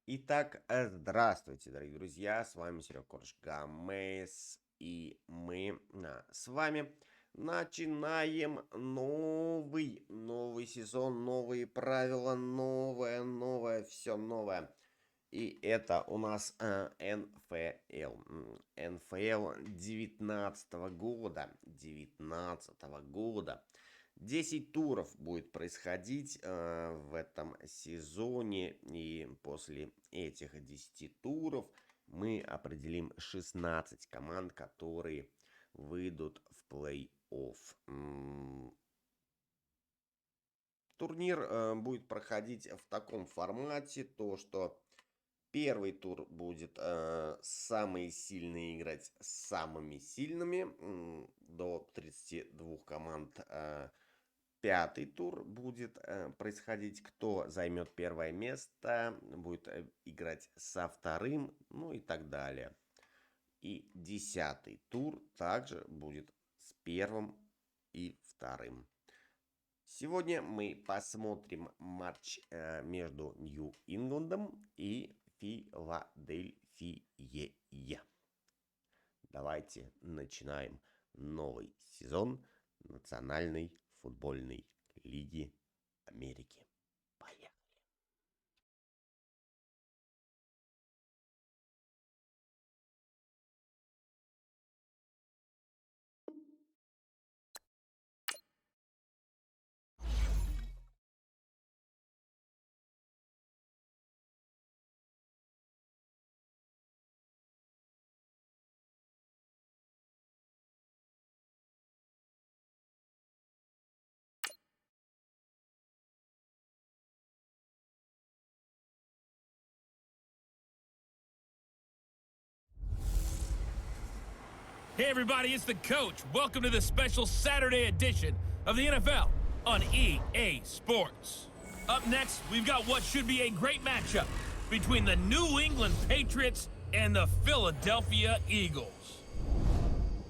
Итак, здравствуйте, дорогие друзья, с вами Серега Корж Гамес, и мы с вами начинаем новый сезон, новые правила, новое, все новое. И это у нас НФЛ 19 года. 10 туров будет происходить в этом сезоне, и после этих 10 туров мы определим 16 команд, которые выйдут в плей-офф. Турнир будет проходить в таком формате, то что первый тур будет самые сильные играть с самыми сильными, до 32 команд. Пятый тур будет происходить, кто займет первое место, будет играть со вторым, ну и так далее. И 10-й тур также будет с первым и вторым. Сегодня мы посмотрим матч между Нью-Ингландом и Филадельфией. Давайте начинаем новый сезон национальной футбольной лиги Америки. Поехали! Hey everybody, it's the coach. Welcome to the special Saturday edition of the NFL on EA Sports. Up next, we've got what should be a great matchup between the New England Patriots and the Philadelphia Eagles.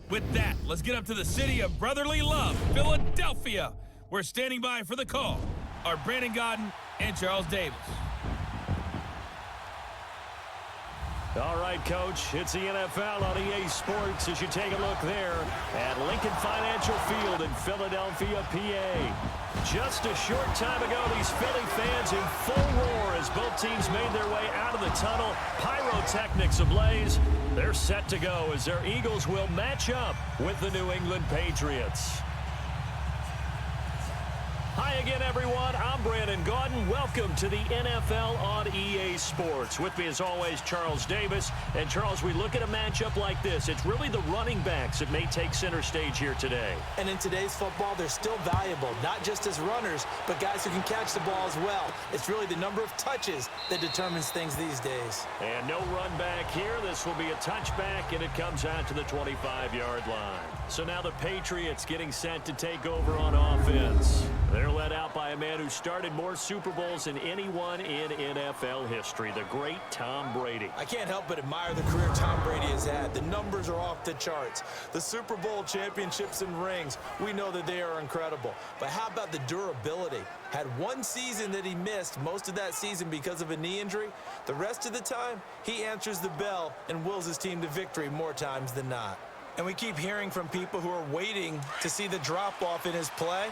With that, let's get up to the city of brotherly love, Philadelphia. We're standing by for the call are Brandon Godden and Charles Davis. All right, Coach, it's the NFL on EA Sports as you take a look there at Lincoln Financial Field in Philadelphia, PA. Just a short time ago, these Philly fans in full roar as both teams made their way out of the tunnel. Pyrotechnics ablaze. They're set to go as their Eagles will match up with the New England Patriots. Hi again, everyone. I'm Brandon Godden. Welcome to the NFL on EA Sports. With me, as always, Charles Davis. And, Charles, we look at a matchup like this. It's really the running backs that may take center stage here today. And in today's football, they're still valuable, not just as runners, but guys who can catch the ball as well. It's really the number of touches that determines things these days. And no run back here. This will be a touchback, and it comes out to the 25-yard line. So now the Patriots getting set to take over on offense. They're led out by a man who started more Super Bowls than anyone in NFL history, the great Tom Brady. I can't help but admire the career Tom Brady has had. The numbers are off the charts. The Super Bowl championships and rings, we know that they are incredible. But how about the durability? Had one season that he missed, most of that season because of a knee injury. The rest of the time, he answers the bell and wills his team to victory more times than not. And we keep hearing from people who are waiting to see the drop-off in his play.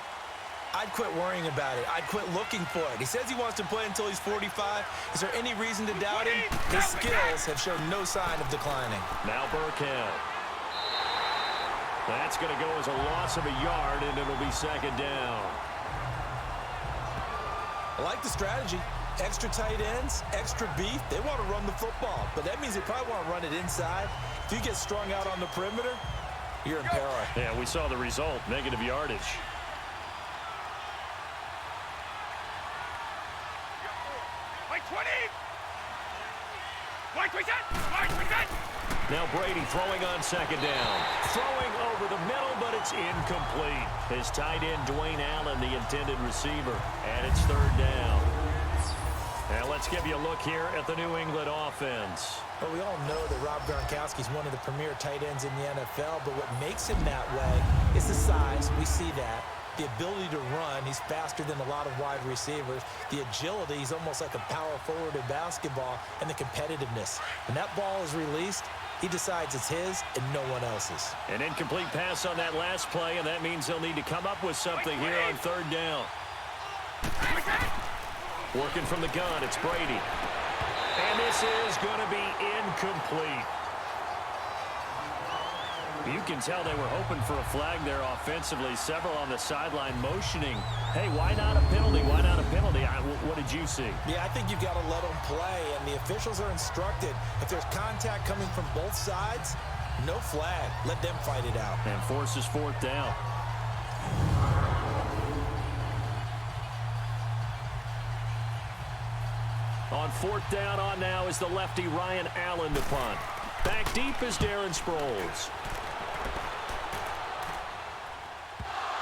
I'd quit worrying about it. I'd quit looking for it. He says he wants to play until he's 45. Is there any reason to doubt him? His skills have shown no sign of declining. Now Burkhead. That's going to go as a loss of a yard, and it'll be second down. I like the strategy. Extra tight ends, extra beef. They want to run the football, but that means they probably want to run it inside. If you get strung out on the perimeter, you're in peril. Yeah, we saw the result, negative yardage. Now Brady throwing on second down. Throwing over the middle, but it's incomplete. His tight end, Dwayne Allen, the intended receiver. And it's third down. Now let's give you a look here at the New England offense. Well, we all know that Rob Gronkowski is one of the premier tight ends in the NFL, but what makes him that way is the size. We see that. The ability to run, he's faster than a lot of wide receivers. The agility, he's almost like a power forward in basketball. And the competitiveness. When that ball is released, he decides it's his and no one else's. An incomplete pass on that last play, and that means they'll need to come up with something here on third down. Working from the gun, it's Brady. And this is going to be incomplete. You can tell they were hoping for a flag there offensively. Several on the sideline motioning. Hey, why not a penalty? Why not a penalty? What did you see? Yeah, I think you've got to let them play, and the officials are instructed. If there's contact coming from both sides, no flag. Let them fight it out. And forces fourth down. On fourth down on now is the lefty Ryan Allen to punt. Back deep is Darren Sproles.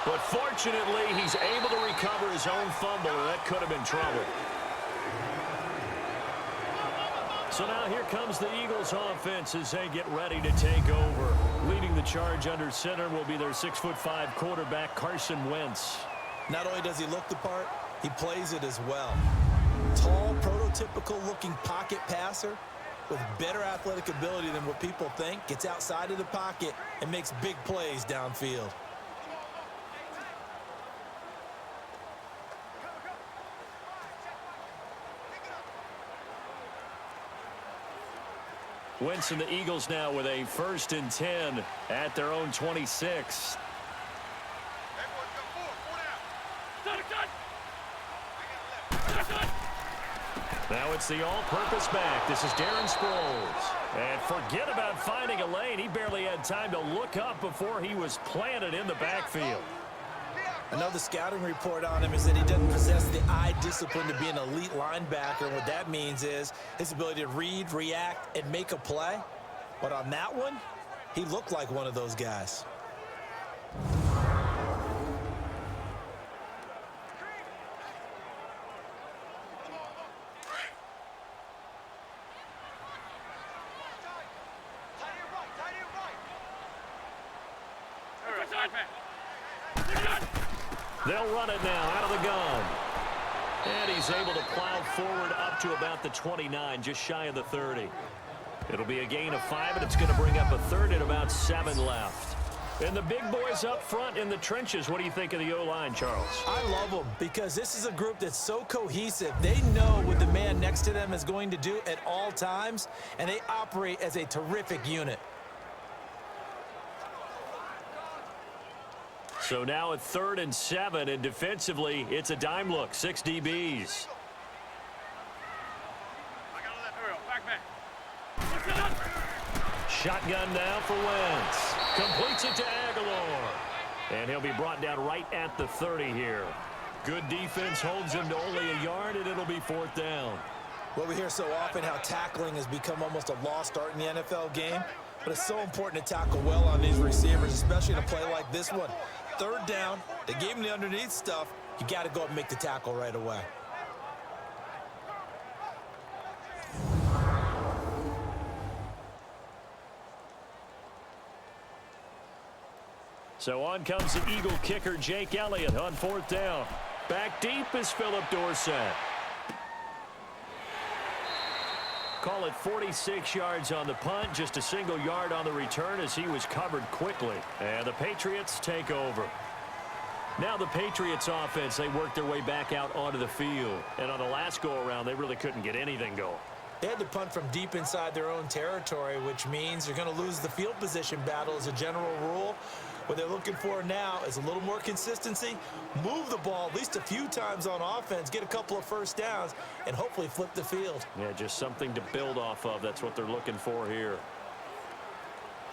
But fortunately, he's able to recover his own fumble, or that could have been trouble. So now here comes the Eagles offense as they get ready to take over. Leading the charge under center will be their 6'5" quarterback, Carson Wentz. Not only does he look the part, he plays it as well. Tall, prototypical-looking pocket passer with better athletic ability than what people think, gets outside of the pocket and makes big plays downfield. Wentz and the Eagles now with a 1st and 10 at their own 26. Now it's the all-purpose back. This is Darren Sproles. And forget about finding a lane. He barely had time to look up before he was planted in the backfield. Another scouting report on him is that he doesn't possess the eye discipline to be an elite linebacker. And what that means is his ability to read, react, and make a play. But on that one, he looked like one of those guys. They'll run it now out of the gun. And he's able to plow forward up to about the 29, just shy of the 30. It'll be a gain of 5, and it's going to bring up a third and about 7 left. And the big boys up front in the trenches, what do you think of the O-line, Charles? I love them because this is a group that's so cohesive. They know what the man next to them is going to do at all times, and they operate as a terrific unit. So now at 3rd and 7, and defensively, it's a dime look, 6 DBs. Shotgun now for Wentz. Completes it to Aguilar. And he'll be brought down right at the 30 here. Good defense holds him to only a yard, and it'll be 4th down. Well, we hear so often how tackling has become almost a lost art in the NFL game. But it's so important to tackle well on these receivers, especially in a play like this one. 3rd down, they gave him the underneath stuff. You got to go up and make the tackle right away. So on comes the Eagle kicker, Jake Elliott, on 4th down. Back deep is Philip Dorsett. Call it 46 yards on the punt, just a single yard on the return as he was covered quickly. And the Patriots take over. Now the Patriots offense, they work their way back out onto the field. And on the last go-around, they really couldn't get anything going. They had to punt from deep inside their own territory, which means you're going to lose the field position battle as a general rule. What they're looking for now is a little more consistency, move the ball at least a few times on offense, get a couple of 1st downs, and hopefully flip the field. Yeah, just something to build off of. That's what they're looking for here.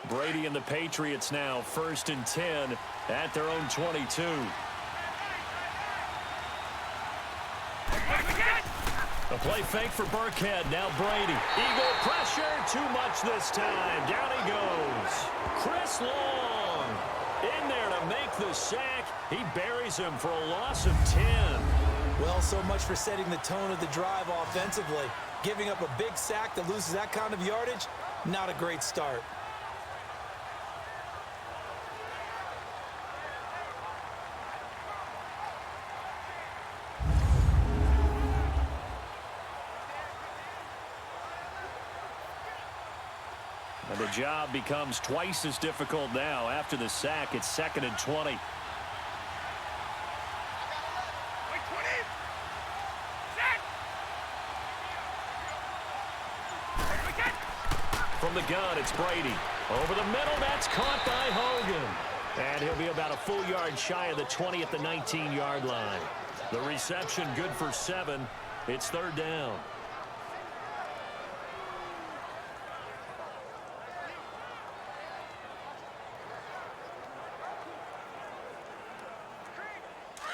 Brady and the Patriots now 1st and 10 at their own 22. A play fake for Burkhead. Now Brady. Eagle pressure. Too much this time. Down he goes. Chris Long in there to make the sack. He buries him for a loss of 10. Well, so much for setting the tone of the drive offensively. Giving up a big sack that loses that kind of yardage, not a great start. And the job becomes twice as difficult now. After the sack, it's 2nd and 20. From the gun, it's Brady. Over the middle, that's caught by Hogan. And he'll be about a full yard shy of the 20 at the 19-yard line. The reception good for 7. It's 3rd down.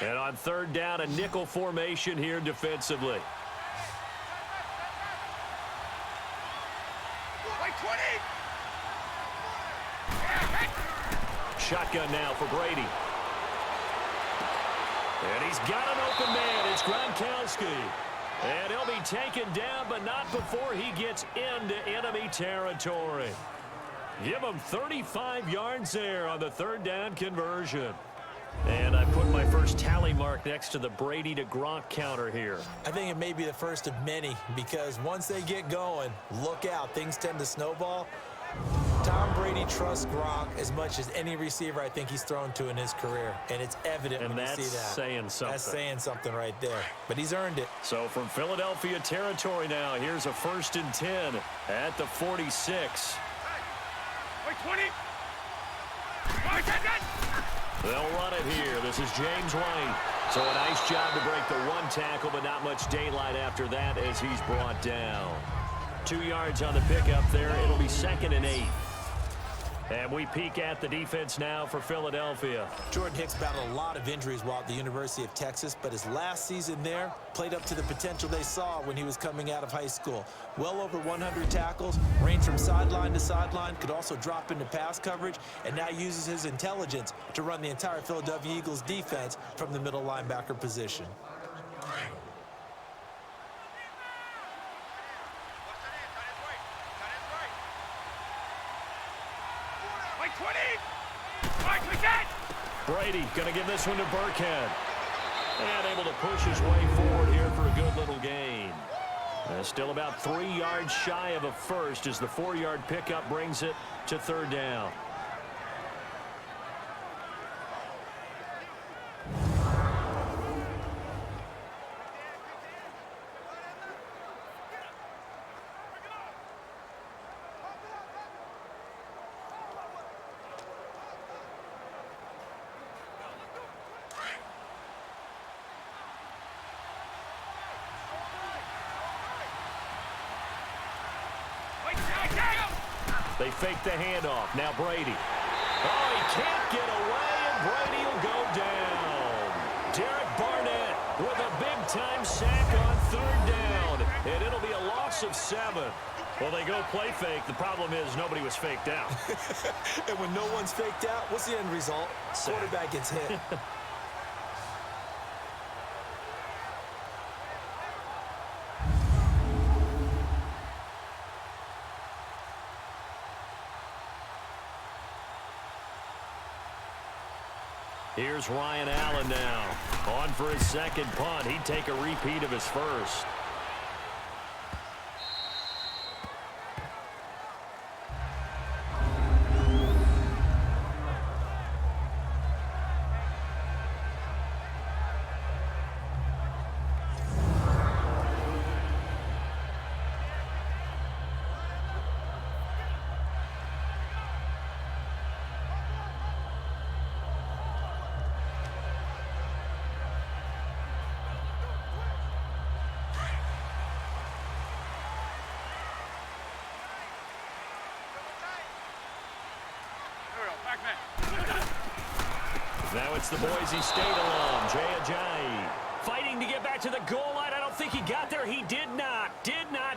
And on 3rd down, a nickel formation here defensively. Shotgun now for Brady. And he's got an open man. It's Gronkowski. And he'll be taken down, but not before he gets into enemy territory. Give him 35 yards there on the 3rd down conversion. And I put my first tally mark next to the Brady to Gronk counter here. I think it may be the first of many, because once they get going, look out. Things tend to snowball. Tom Brady trusts Gronk as much as any receiver I think he's thrown to in his career, and it's evident when you see that. And that's saying something. That's saying something right there, but he's earned it. So from Philadelphia territory now, here's a 1st and 10 at the 46. They'll run it here. This is James White. So a nice job to break the 1 tackle, but not much daylight after that as he's brought down. 2 yards on the pickup there. It'll be 2nd and 8. And we peek at the defense now for Philadelphia. Jordan Hicks battled a lot of injuries while at the University of Texas, but his last season there played up to the potential they saw when he was coming out of high school. Well over 100 tackles, ranged from sideline to sideline, could also drop into pass coverage, and now uses his intelligence to run the entire Philadelphia Eagles defense from the middle linebacker position. Brady going to give this one to Burkhead. And able to push his way forward here for a good little gain. Still about 3 yards shy of a first as the 4-yard pickup brings it to 3rd down. They fake the handoff. Now Brady. Oh, he can't get away, and Brady will go down. Derek Barnett with a big-time sack on 3rd down, and it'll be a loss of 7. Well, they go play fake. The problem is nobody was faked out. And when no one's faked out, what's the end result? Quarterback gets hit. Here's Ryan Allen now. On for his 2nd punt. He'd take a repeat of his first. Now it's the Boise State alum, Jay Ajayi. Fighting to get back to the goal line. I don't think he got there. He did not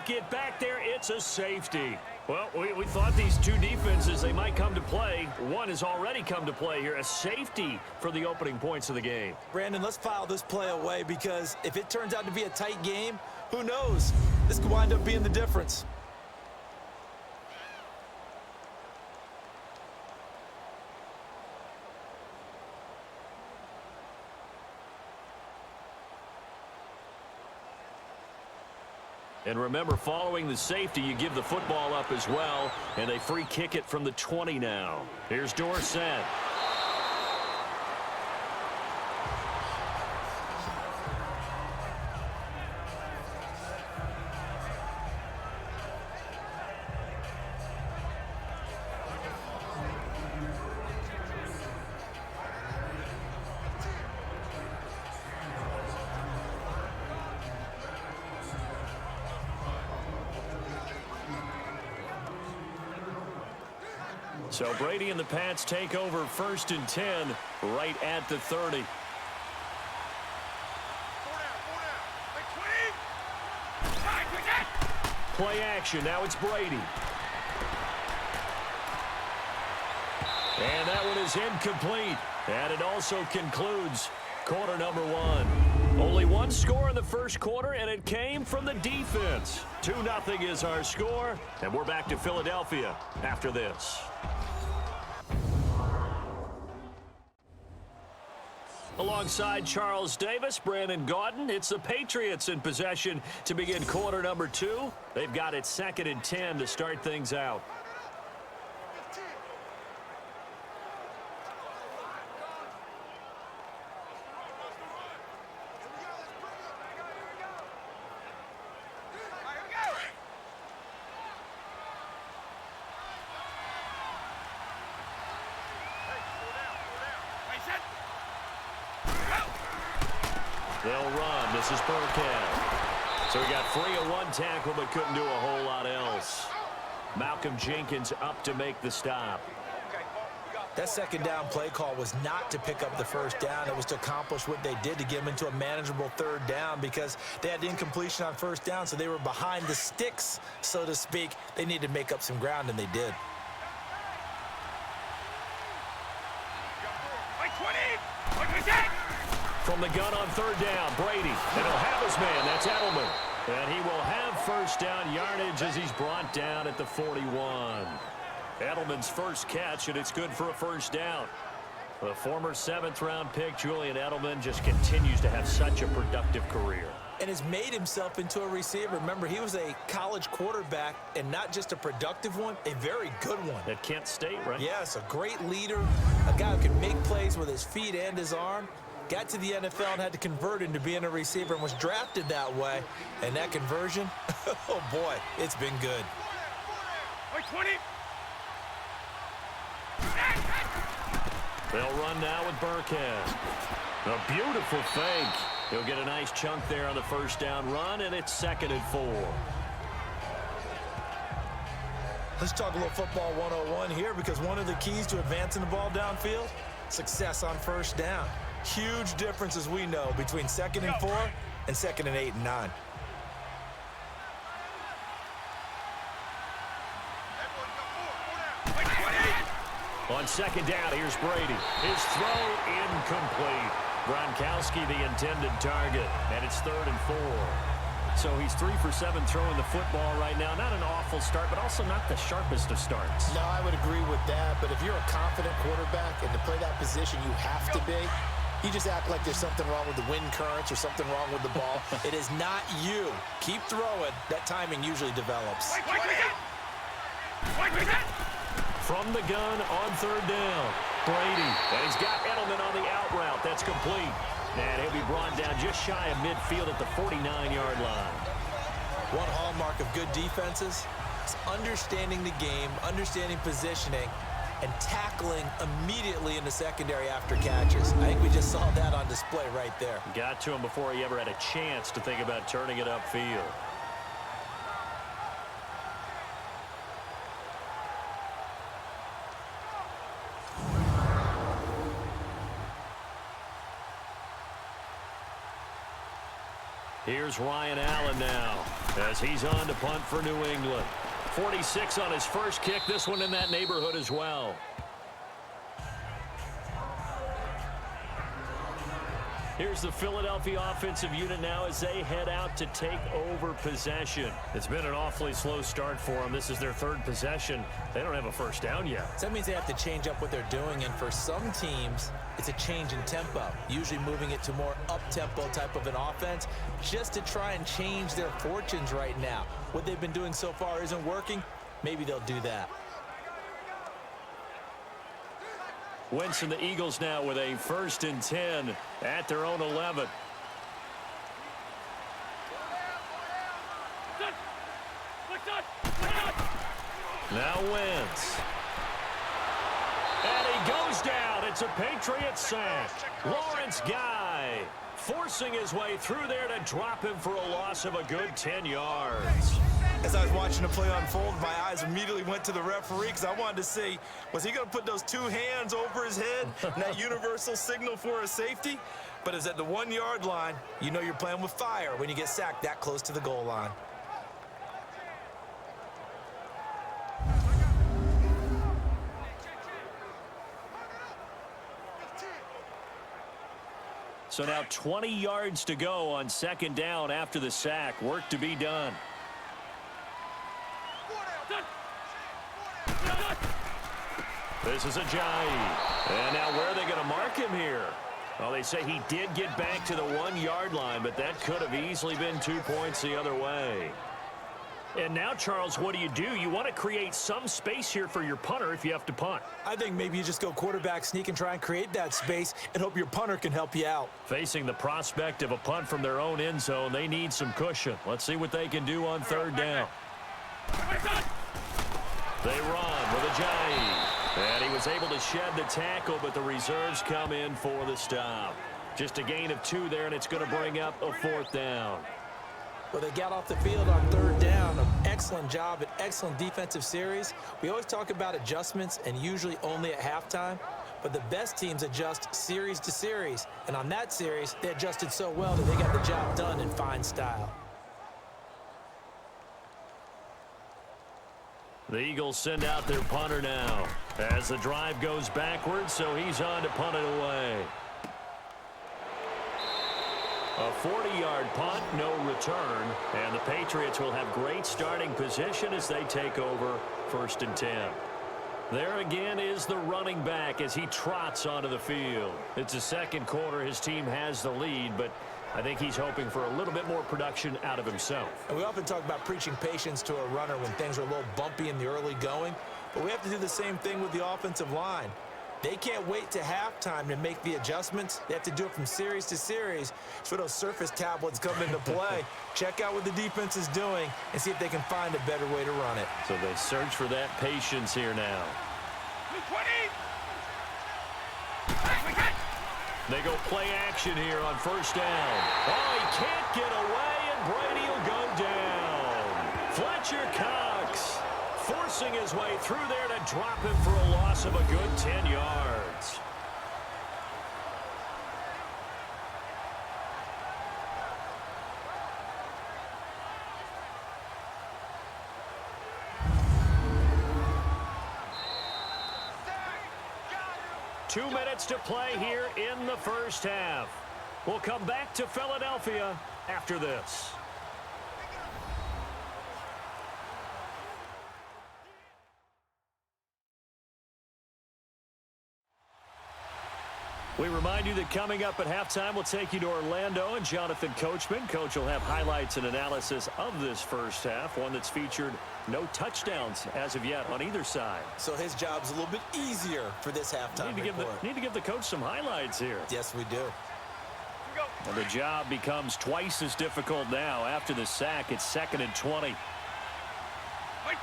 get back there. It's a safety. Well, we thought these two defenses, they might come to play. One has already come to play here. A safety for the opening points of the game. Brandon, let's file this play away, because if it turns out to be a tight game, who knows? This could wind up being the difference. And remember, following the safety, you give the football up as well, and they free kick it from the 20 now. Here's Dorsett. So Brady and the Pats take over 1st and 10 right at the 30. Play action. Now it's Brady. And that one is incomplete. And it also concludes quarter number 1. Only one score in the first quarter, and it came from the defense. 2-0 is our score, and we're back to Philadelphia after this. Alongside Charles Davis, Brandon Gaudin, it's the Patriots in possession to begin quarter number 2. They've got it 2nd and 10 to start things out. They'll run. This is Burkhead. So he got free of one tackle but couldn't do a whole lot else. Malcolm Jenkins up to make the stop. That second down play call was not to pick up the first down. It was to accomplish what they did to get them into a manageable 3rd down because they had incompletion on 1st down, so they were behind the sticks, so to speak. They needed to make up some ground, and they did. From the gun on 3rd down, Brady. And he'll have his man. That's Edelman. And he will have 1st down yardage as he's brought down at the 41. Edelman's first catch, and it's good for a 1st down. The former 7th-round pick, Julian Edelman, just continues to have such a productive career. And has made himself into a receiver. Remember, he was a college quarterback, and not just a productive one, a very good one. At Kent State, right? Yes, a great leader, a guy who can make plays with his feet and his arm. Got to the NFL and had to convert into being a receiver and was drafted that way. And that conversion, oh boy, it's been good. They'll run now with Burkhead. A beautiful fake. He'll get a nice chunk there on the 1st down run, and it's 2nd and 4. Let's talk a little football 101 here, because one of the keys to advancing the ball downfield, success on 1st down. Huge difference, as we know, between 2nd and 4 and 2nd and 8 and 9. On 2nd down, here's Brady. His throw incomplete. Gronkowski the intended target, and it's 3rd and 4. So he's 3 for 7 throwing the football right now. Not an awful start, but also not the sharpest of starts. No, I would agree with that. But if you're a confident quarterback and to play that position you have to be, you just act like there's something wrong with the wind currents or something wrong with the ball. It is not you. Keep throwing. That timing usually develops. From the gun on 3rd down, Brady. And he's got Edelman on the out route. That's complete. And he'll be brought down just shy of midfield at the 49-yard line. One hallmark of good defenses is understanding the game, understanding positioning, and tackling immediately in the secondary after catches. I think we just saw that on display right there. Got to him before he ever had a chance to think about turning it upfield. Here's Ryan Allen now as he's on to punt for New England. 46 on his first kick. This one in that neighborhood as well. Here's the Philadelphia offensive unit now as they head out to take over possession. It's been an awfully slow start for them. This is their third possession. They don't have a first down yet. So that means they have to change up what they're doing, and for some teams, it's a change in tempo, usually moving it to more up-tempo type of an offense just to try and change their fortunes right now. What they've been doing so far isn't working. Maybe they'll do that. Wentz and the Eagles now with a 1st and 10 at their own 11. Now Wentz. And he goes down. It's a Patriots sack. Lawrence Guy forcing his way through there to drop him for a loss of a good 10 yards. As I was watching the play unfold, my eyes immediately went to the referee because I wanted to see, was he going to put those 2 hands over his head and that universal signal for a safety? But it's at the 1-yard line. You know you're playing with fire when you get sacked that close to the goal line. So now 20 yards to go on 2nd down after the sack. Work to be done. This is Ajayi. And now where are they going to mark him here? Well, they say he did get back to the 1-yard line, but that could have easily been 2 points the other way. And now, Charles, what do? You want to create some space here for your punter if you have to punt. I think maybe you just go quarterback sneak and try and create that space and hope your punter can help you out. Facing the prospect of a punt from their own end zone, they need some cushion. Let's see what they can do on 3rd down. They run with Ajayi. And he was able to shed the tackle, but the reserves come in for the stop. Just a gain of 2 there, and it's going to bring up a 4th down. Well, they got off the field on 3rd down. An excellent job, an excellent defensive series. We always talk about adjustments, and usually only at halftime. But the best teams adjust series to series. And on that series, they adjusted so well that they got the job done in fine style. The Eagles send out their punter now as the drive goes backwards, so he's on to punt it away. A 40-yard punt, no return, and the Patriots will have great starting position as they take over 1st and 10. There again is the running back as he trots onto the field. It's the 2nd quarter. His team has the lead, but I think he's hoping for a little bit more production out of himself. And we often talk about preaching patience to a runner when things are a little bumpy in the early going, but we have to do the same thing with the offensive line. They can't wait to halftime to make the adjustments. They have to do it from series to series. So those surface tablets come into play. Check out what the defense is doing and see if they can find a better way to run it. So they search for that patience here now. They go play action here on 1st down. Oh, he can't get away, and Brady will go down. Fletcher Cox forcing his way through there to drop him for a loss of a good 10 yards. Two minutes to play here in the 1st half. We'll come back to Philadelphia after this. We remind you that coming up at halftime, we'll take you to Orlando and Jonathan Coachman. Coach will have highlights and analysis of this 1st half, one that's featured no touchdowns as of yet on either side. So his job's a little bit easier for this halftime report. Need to give the coach some highlights here. Yes, we do. And the job becomes twice as difficult now after the sack. It's 2nd and 20. Wait,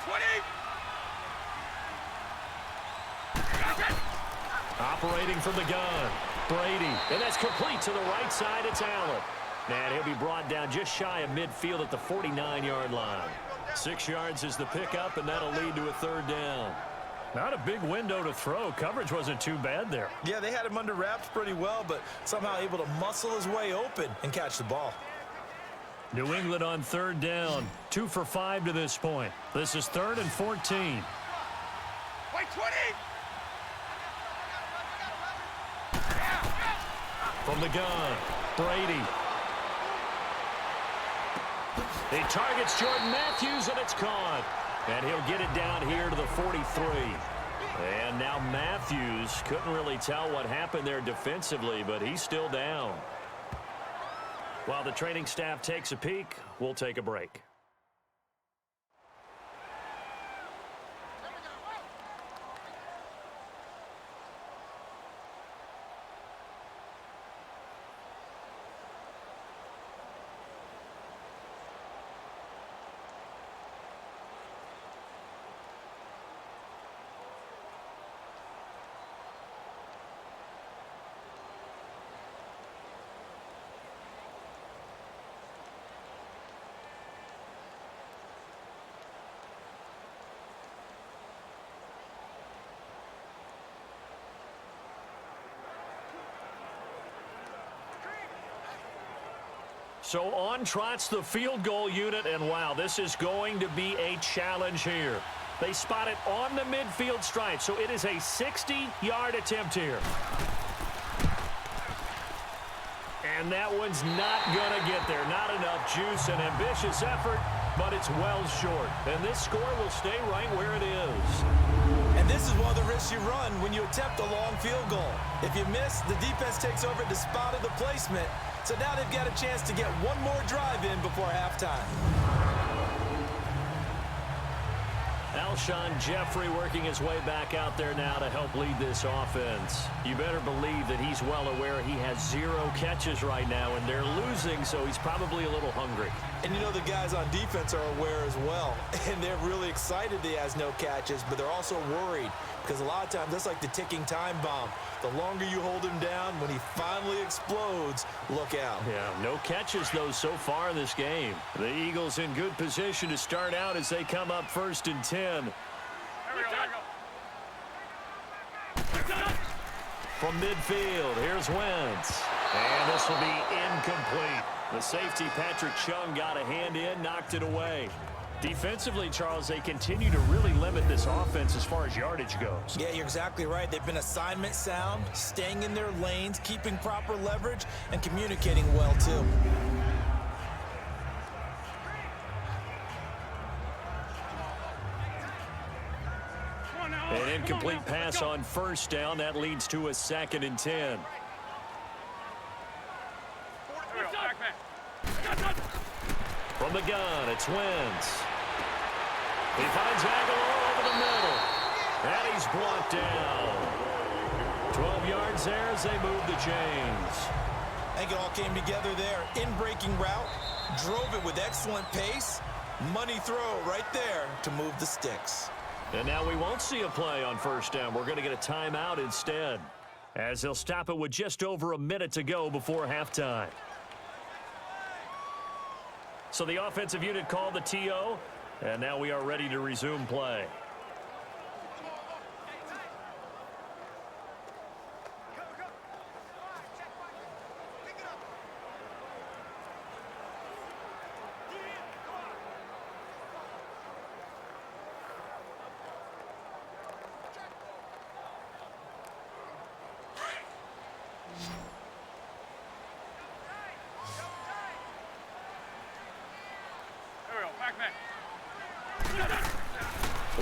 20! Operating from the gun, Brady. And that's complete to the right side. It's Allen. And he'll be brought down just shy of midfield at the 49-yard line. 6 yards is the pickup, and that'll lead to a 3rd down. Not a big window to throw. Coverage wasn't too bad there. Yeah, they had him under wraps pretty well, but somehow able to muscle his way open and catch the ball. New England on 3rd down. 2 for 5 to this point. This is 3rd and 14. Wait, 20! From the gun, Brady. He targets Jordan Matthews, and it's caught. And he'll get it down here to the 43. And now Matthews couldn't really tell what happened there defensively, but he's still down. While the training staff takes a peek, we'll take a break. So on trots the field goal unit, and wow, this is going to be a challenge here. They spot it on the midfield stripe, so it is a 60-yard attempt here. And that one's not going to get there. Not enough juice, an ambitious effort, but it's well short. And this score will stay right where it is. And this is one of the risks you run when you attempt a long field goal. If you miss, the defense takes over at the spot of the placement. So now they've got a chance to get one more drive in before halftime. Alshon Jeffrey working his way back out there now to help lead this offense. You better believe that he's well aware he has 0 catches right now, and they're losing, so he's probably a little hungry. And you know the guys on defense are aware as well. And they're really excited that he has no catches, but they're also worried because a lot of times that's like the ticking time bomb. The longer you hold him down, when he finally explodes, look out. Yeah, no catches, though, so far in this game. The Eagles in good position to start out as they come up 1st and 10. From midfield, here's Wentz. And this will be incomplete. The safety, Patrick Chung, got a hand in, knocked it away. Defensively, Charles, they continue to really limit this offense as far as yardage goes. Yeah, you're exactly right. They've been assignment sound, staying in their lanes, keeping proper leverage, and communicating well, too. An incomplete pass on 1st down. That leads to a 2nd and 10. From the gun, it's Wentz. He finds Aguilar over the middle. And he's blocked down. 12 yards there as they move the chains. I think it all came together there. In-breaking route, drove it with excellent pace. Money throw right there to move the sticks. And now we won't see a play on 1st down. We're going to get a timeout instead, as they'll stop it with just over a minute to go before halftime. So the offensive unit called the TO, and now we are ready to resume play.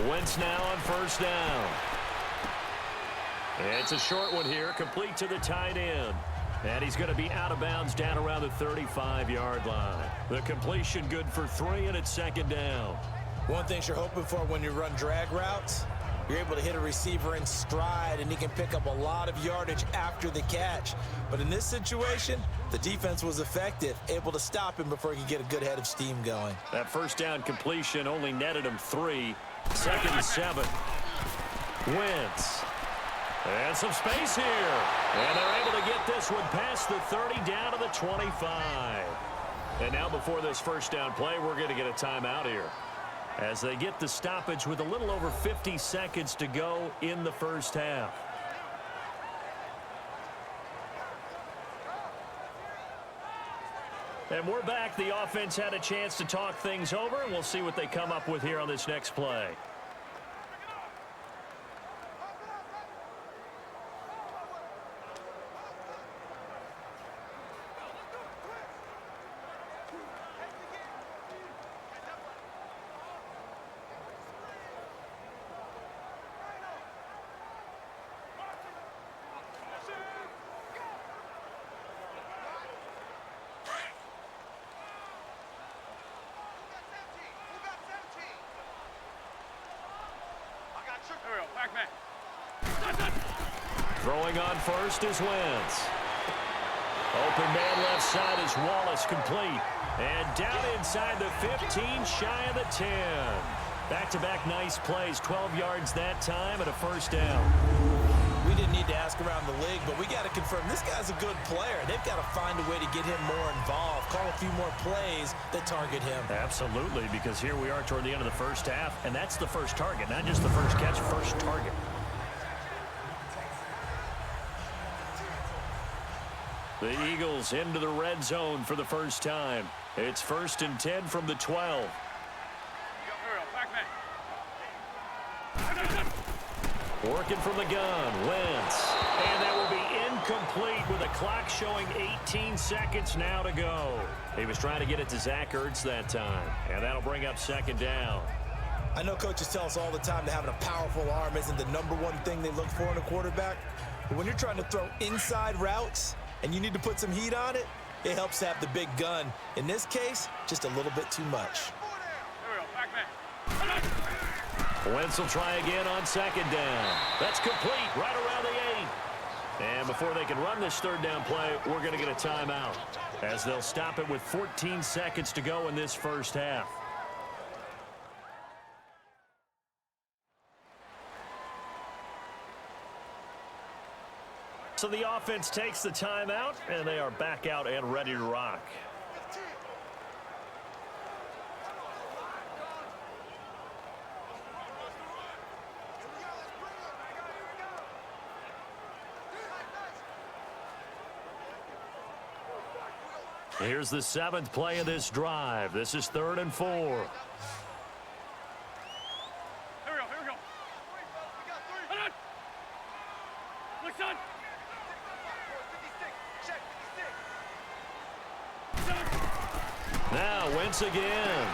Wentz now on 1st down. It's a short one here, complete to the tight end. And he's going to be out of bounds down around the 35-yard line. The completion good for 3, and it's 2nd down. One thing you're hoping for when you run drag routes, you're able to hit a receiver in stride, and he can pick up a lot of yardage after the catch. But in this situation, the defense was effective, able to stop him before he could get a good head of steam going. That 1st down completion only netted him 3. 2nd and 7. Wentz. And some space here. And they're able to get this one past the 30 down to the 25. And now before this 1st down play, we're going to get a timeout here, as they get the stoppage with a little over 50 seconds to go in the 1st half. And we're back. The offense had a chance to talk things over, and we'll see what they come up with here on this next play. Throwing on first is Wentz. Open man left side is Wallace, complete. And down inside the 15, shy of the 10. Back-to-back nice plays, 12 yards that time and a first down. We didn't need to ask around the league, but we got to confirm this guy's a good player. They've got to find a way to get him more involved, call a few more plays that target him. Absolutely, because here we are toward the end of the first half, and that's the first target, not just the first catch, first target. The Eagles into the red zone for the first time. It's 1st and 10 from the 12. Working from the gun, Wentz. And that will be incomplete with a clock showing 18 seconds now to go. He was trying to get it to Zach Ertz that time, and that'll bring up 2nd down. I know coaches tell us all the time that having a powerful arm isn't the #1 thing they look for in a quarterback. But when you're trying to throw inside routes and you need to put some heat on it, it helps to have the big gun. In this case, just a little bit too much. Wentz will try again on 2nd down. That's complete right around the 8. And before they can run this 3rd down play, we're going to get a timeout, as they'll stop it with 14 seconds to go in this first half. So the offense takes the timeout, and they are back out and ready to rock. Here's the 7th play of this drive. This is 3rd and 4. Here we go. Hold on. Look, son. Now Wentz again.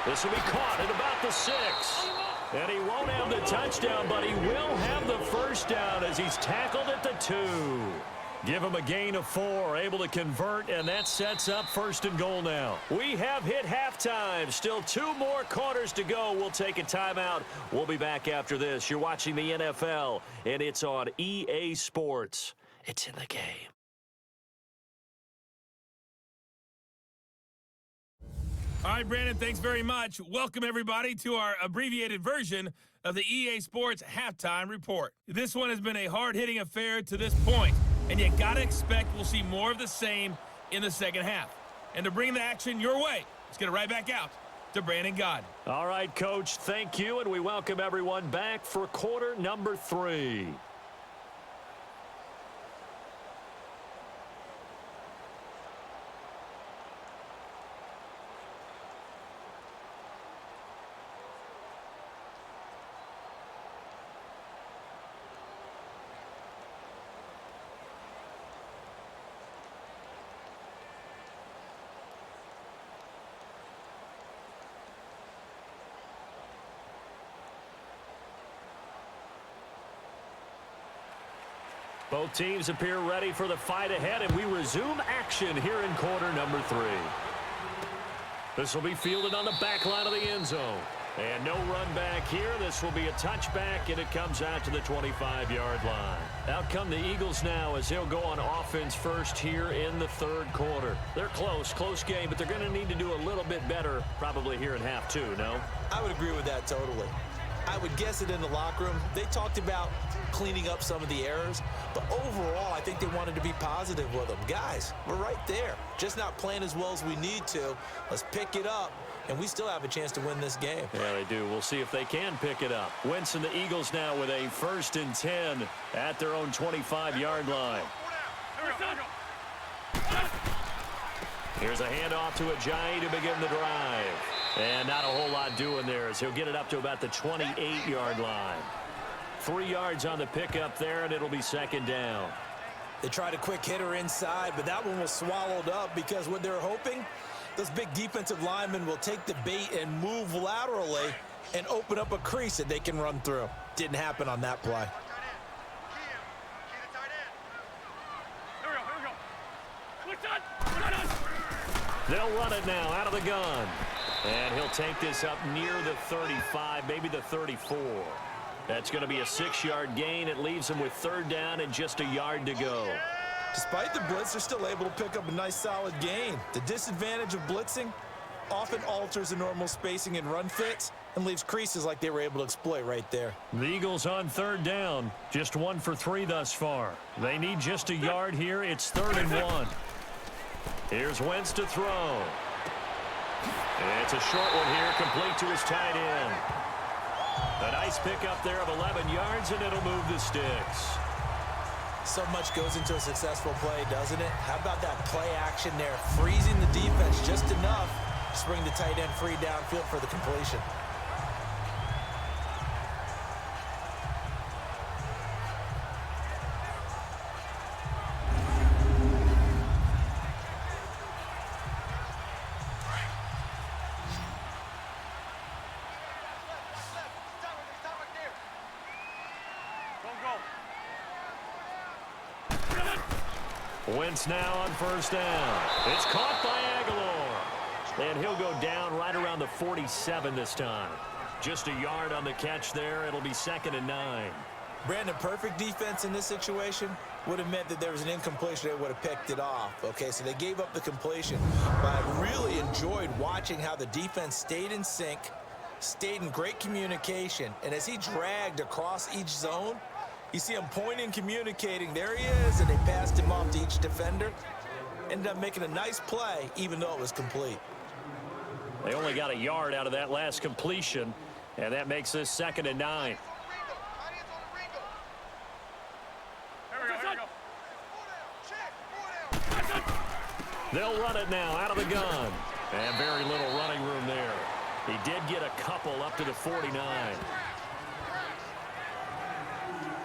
This will be caught at about the 6. And he won't have the touchdown, but he will have the first down as he's tackled at the 2. Give him a gain of 4, able to convert, and that sets up 1st and goal now. We have hit halftime. Still 2 more quarters to go. We'll take a timeout. We'll be back after this. You're watching the NFL, and it's on EA Sports. It's in the game. All right, Brandon, thanks very much. Welcome, everybody, to our abbreviated version of the EA Sports Halftime Report. This one has been a hard-hitting affair to this point, and you got to expect we'll see more of the same in the second half. And to bring the action your way, let's get it right back out to Brandon Gaudin. All right, Coach, thank you, and we welcome everyone back for quarter number 3. Both teams appear ready for the fight ahead, and we resume action here in quarter number 3. This will be fielded on the back line of the end zone. And no run back here. This will be a touchback, and it comes out to the 25-yard line. Out come the Eagles now as they'll go on offense first here in the 3rd quarter. They're close game, but they're going to need to do a little bit better probably here in half 2, no? I would agree with that totally. I would guess it in the locker room. They talked about cleaning up some of the errors, but overall, I think they wanted to be positive with them. Guys, we're right there. Just not playing as well as we need to. Let's pick it up, and we still have a chance to win this game. Yeah, they do. We'll see if they can pick it up. Wentz and the Eagles now with a 1st and 10 at their own 25-yard line. Here's a handoff to Ajayi to begin the drive. And not a whole lot doing there as he'll get it up to about the 28-yard line. 3 yards on the pickup there, and it'll be 2nd down. They tried a quick hitter inside, but that one was swallowed up because what they're hoping, those big defensive linemen will take the bait and move laterally and open up a crease that they can run through. Didn't happen on that play. They'll run it now out of the gun. And he'll take this up near the 35, maybe the 34. That's going to be a 6-yard gain. It leaves them with 3rd down and just a yard to go. Despite the blitz, they're still able to pick up a nice solid gain. The disadvantage of blitzing often alters the normal spacing and run fits and leaves creases like they were able to exploit right there. The Eagles on 3rd down. Just 1 for 3 thus far. They need just a yard here. It's 3rd and 1. Here's Wentz to throw. It's a short one here, complete to his tight end. A nice pickup there of 11 yards, and it'll move the sticks. So much goes into a successful play, doesn't it? How about that play action there, freezing the defense just enough to bring the tight end free downfield for the completion. Wentz now on 1st down. It's caught by Aguilar. And he'll go down right around the 47 this time. Just a yard on the catch there. It'll be 2nd and 9. Brandon, perfect defense in this situation would have meant that there was an incompletion. They would have picked it off. Okay, so they gave up the completion. But I really enjoyed watching how the defense stayed in sync, stayed in great communication. And as he dragged across each zone, you see him pointing, communicating. There he is, and they passed him off to each defender. Ended up making a nice play, even though it was complete. They only got a yard out of that last completion, and that makes this 2nd and 9. They'll run it now out of the gun. And very little running room there. He did get a couple up to the 49.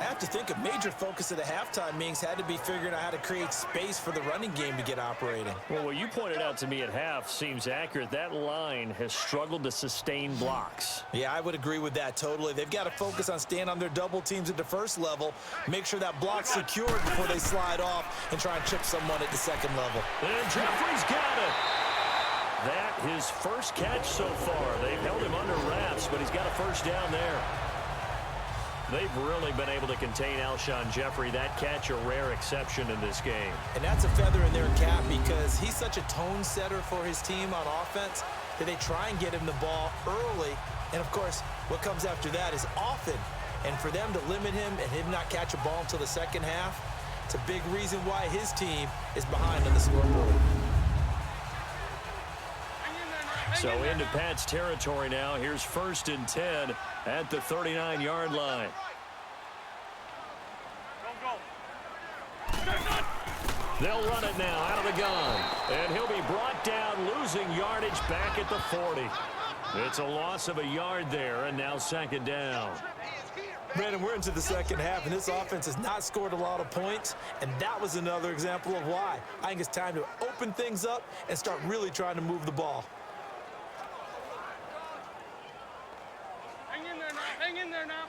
I have to think a major focus of the halftime meetings had to be figuring out how to create space for the running game to get operating. Well, what you pointed out to me at half seems accurate. That line has struggled to sustain blocks. Yeah, I would agree with that totally. They've got to focus on staying on their double teams at the first level, make sure that block's secured before they slide off and try and chip someone at the second level. And Jeffrey's got it. That his first catch so far. They've held him under wraps, but he's got a 1st down there. They've really been able to contain Alshon Jeffrey. That catch a rare exception in this game. And that's a feather in their cap because he's such a tone setter for his team on offense that they try and get him the ball early. And, of course, what comes after that is often. And for them to limit him and him not catch a ball until the second half, it's a big reason why his team is behind on the scoreboard. So into Pat's territory now. Here's 1st and 10 at the 39-yard line. They'll run it now out of the gun. And he'll be brought down, losing yardage back at the 40. It's a loss of a yard there, and now 2nd down. Brandon, we're into the second half, and this offense has not scored a lot of points, and that was another example of why. I think it's time to open things up and start really trying to move the ball. Hang in there now.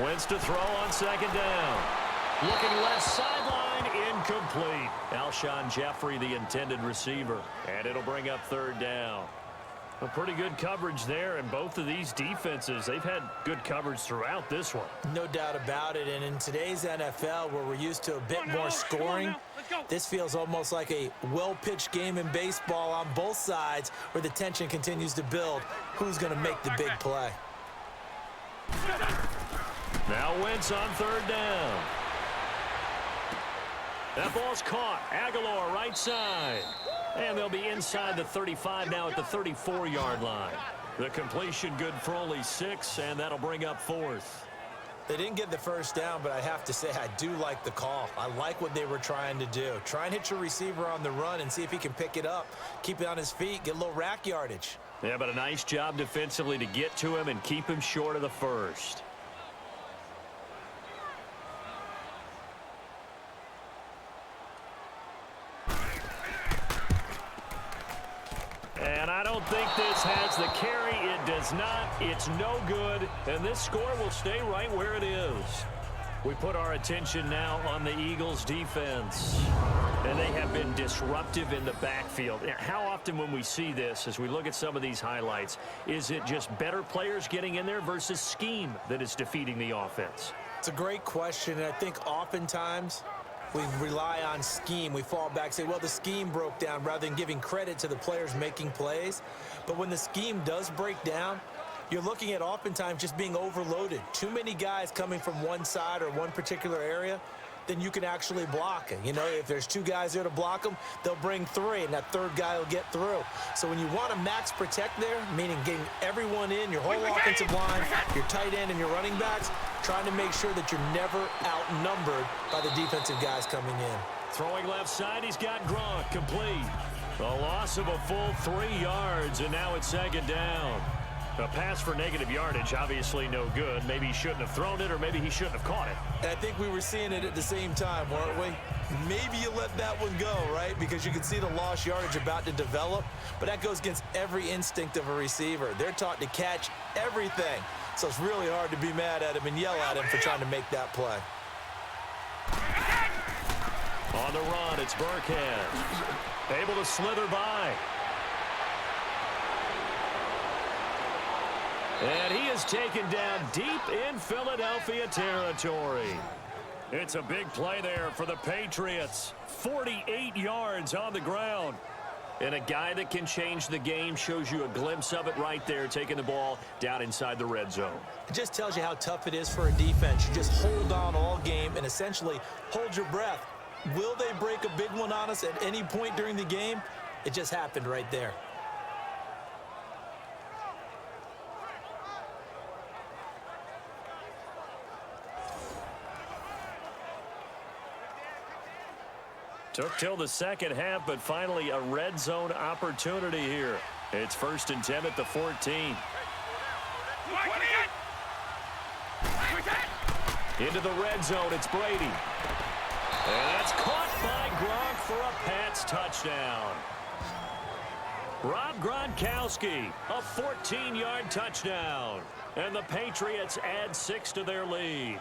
Wentz to throw on 2nd down. Looking left sideline, incomplete. Alshon Jeffrey, the intended receiver. And it'll bring up 3rd down. A pretty good coverage there, and both of these defenses, they've had good coverage throughout this one. No doubt about it, and in today's NFL, where we're used to a bit more scoring, this feels almost like a well-pitched game in baseball on both sides where the tension continues to build. Who's going to make the big play? Now Wentz on 3rd down. That ball's caught. Aguilar right side. And they'll be inside the 35 now at the 34-yard line. The completion good for only 6, and that'll bring up 4th. They didn't get the 1st down, but I have to say I do like the call. I like what they were trying to do. Try and hit your receiver on the run and see if he can pick it up, keep it on his feet, get a little rack yardage. Yeah, but a nice job defensively to get to him and keep him short of the 1st. And I don't think this has the carry. It does not. It's no good. And this score will stay right where it is. We put our attention now on the Eagles' defense. And they have been disruptive in the backfield. How often when we see this, as we look at some of these highlights, is it just better players getting in there versus scheme that is defeating the offense? It's a great question, and I think oftentimes we rely on scheme. We fall back and say, well, the scheme broke down, rather than giving credit to the players making plays. But when the scheme does break down, you're looking at oftentimes just being overloaded. Too many guys coming from one side or one particular area, then you can actually block it. You know, if there's two guys there to block them, they'll bring three, and that third guy will get through. So when you want to max protect there, meaning getting everyone in, your whole offensive line, your tight end, and your running backs, trying to make sure that you're never outnumbered by the defensive guys coming in. Throwing left side, he's got Gronk complete. A loss of a full 3 yards, and now it's second down. A pass for negative yardage, obviously no good. Maybe he shouldn't have thrown it, or maybe he shouldn't have caught it. And I think we were seeing it at the same time, weren't we? Maybe you let that one go, right? Because you can see the lost yardage about to develop, but that goes against every instinct of a receiver. They're taught to catch everything. So it's really hard to be mad at him and yell at him for trying to make that play. On the run, it's Burkhead. Able to slither by. And he is taken down deep in Philadelphia territory. It's a big play there for the Patriots. 48 yards on the ground. And a guy that can change the game shows you a glimpse of it right there, taking the ball down inside the red zone. It just tells you how tough it is for a defense. You just hold on all game and essentially hold your breath. Will they break a big one on us at any point during the game? It just happened right there. Took till the second half, but finally a red zone opportunity here. It's 1st and 10 at the 14. Into the red zone, it's Brady. And that's caught by Gronk for a Pats touchdown. Rob Gronkowski, a 14-yard touchdown. And the Patriots add 6 to their lead.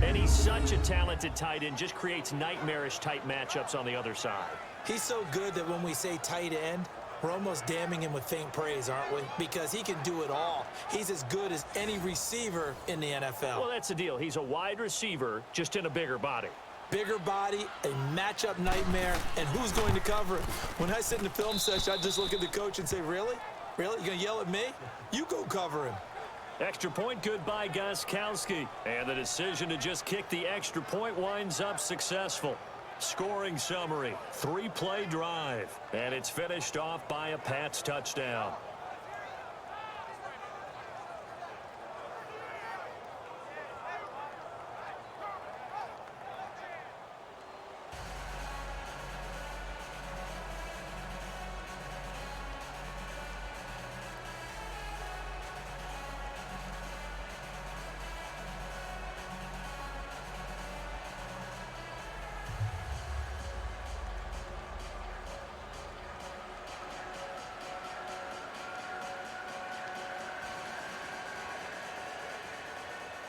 And he's such a talented tight end, just creates nightmarish-type matchups on the other side. He's so good that when we say tight end, we're almost damning him with faint praise, aren't we? Because he can do it all. He's as good as any receiver in the NFL. Well, that's the deal. He's a wide receiver, just in a bigger body. Bigger body, a matchup nightmare, and who's going to cover it? When I sit in the film session, I just look at the coach and say, really? Really? You going to yell at me? You go cover him. Extra point good by Gronkowski. And the decision to just kick the extra point winds up successful. Scoring summary, 3-play drive. And it's finished off by a Pats touchdown.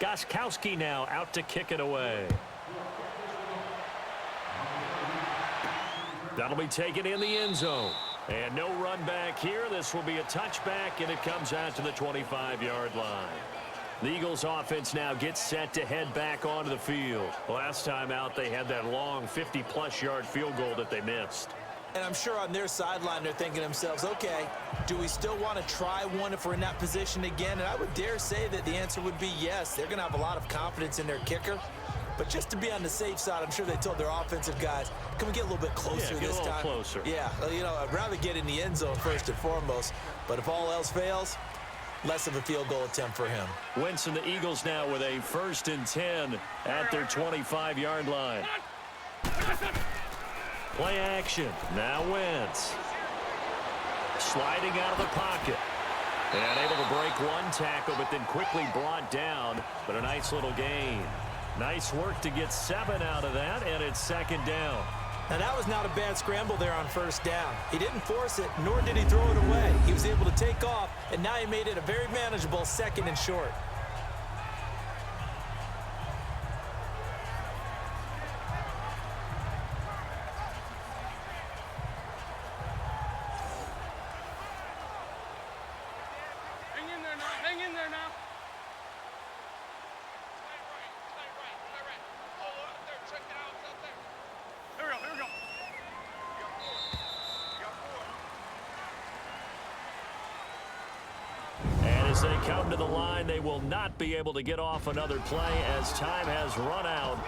Gronkowski now out to kick it away. That'll be taken in the end zone. And no run back here. This will be a touchback, and it comes out to the 25-yard line. The Eagles offense now gets set to head back onto the field. Last time out, they had that long 50-plus yard field goal that they missed. And I'm sure on their sideline, they're thinking to themselves, okay, do we still want to try one if we're in that position again? And I would dare say that the answer would be yes. They're going to have a lot of confidence in their kicker. But just to be on the safe side, I'm sure they told their offensive guys, can we get a little bit closer this time? Closer. Yeah, you know, I'd rather get in the end zone first and foremost. But if all else fails, less of a field goal attempt for him. Wentz and the Eagles now with a 1st and 10 at their 25-yard line. Play action. Now Wentz. Sliding out of the pocket. And able to break one tackle, but then quickly brought down. But a nice little gain. Nice work to get 7 out of that, and it's second down. Now, that was not a bad scramble there on first down. He didn't force it, nor did he throw it away. He was able to take off, and now he made it a very manageable 2nd and short. down to the line. They will not be able to get off another play as time has run out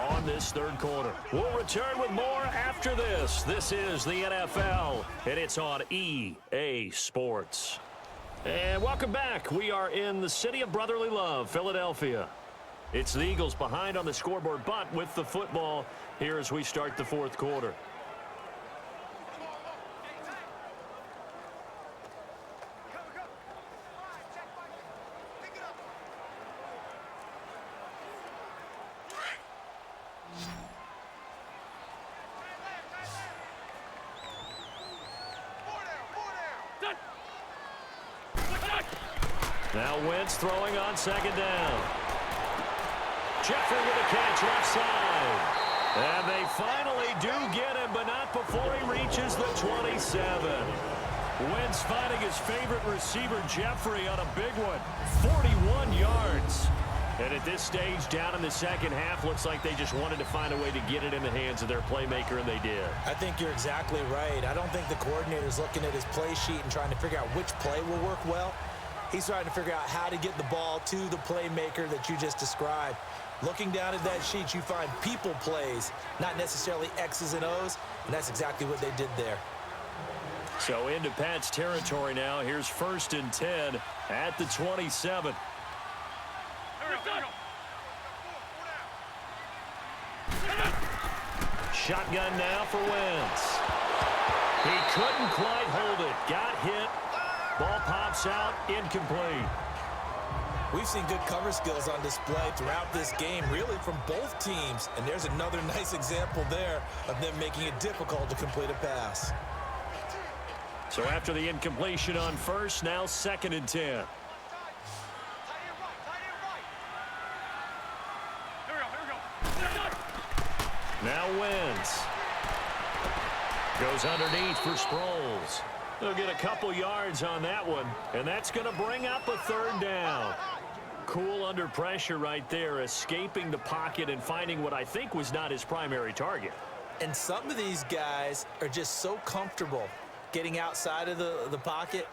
on this third quarter. We'll return with more after this. This is the NFL, and it's on EA Sports. And welcome back. We are in the city of brotherly love, Philadelphia. It's the Eagles behind on the scoreboard, but with the football here as we start the fourth quarter. Now Wentz throwing on second down. Jeffrey with a catch left side. And they finally do get him, but not before he reaches the 27. Wentz finding his favorite receiver, Jeffrey, on a big one. 41 yards. And at this stage, down in the second half, looks like they just wanted to find a way to get it in the hands of their playmaker, and they did. I think you're exactly right. I don't think the coordinator's looking at his play sheet and trying to figure out which play will work well. He's trying to figure out how to get the ball to the playmaker that you just described. Looking down at that sheet, you find people plays, not necessarily X's and O's, and that's exactly what they did there. So into Pat's territory now. Here's 1st and 10 at the 27. Shotgun now for Wentz. He couldn't quite hold it. Got hit. Ball pops out, incomplete. We've seen good cover skills on display throughout this game, really from both teams. And there's another nice example there of them making it difficult to complete a pass. So after the incompletion on first, now 2nd and 10. Now Wentz. Goes underneath for Sproles. They'll get a couple yards on that one, and that's going to bring up a 3rd down. Cool under pressure right there, escaping the pocket and finding what I think was not his primary target. And some of these guys are just so comfortable getting outside of the pocket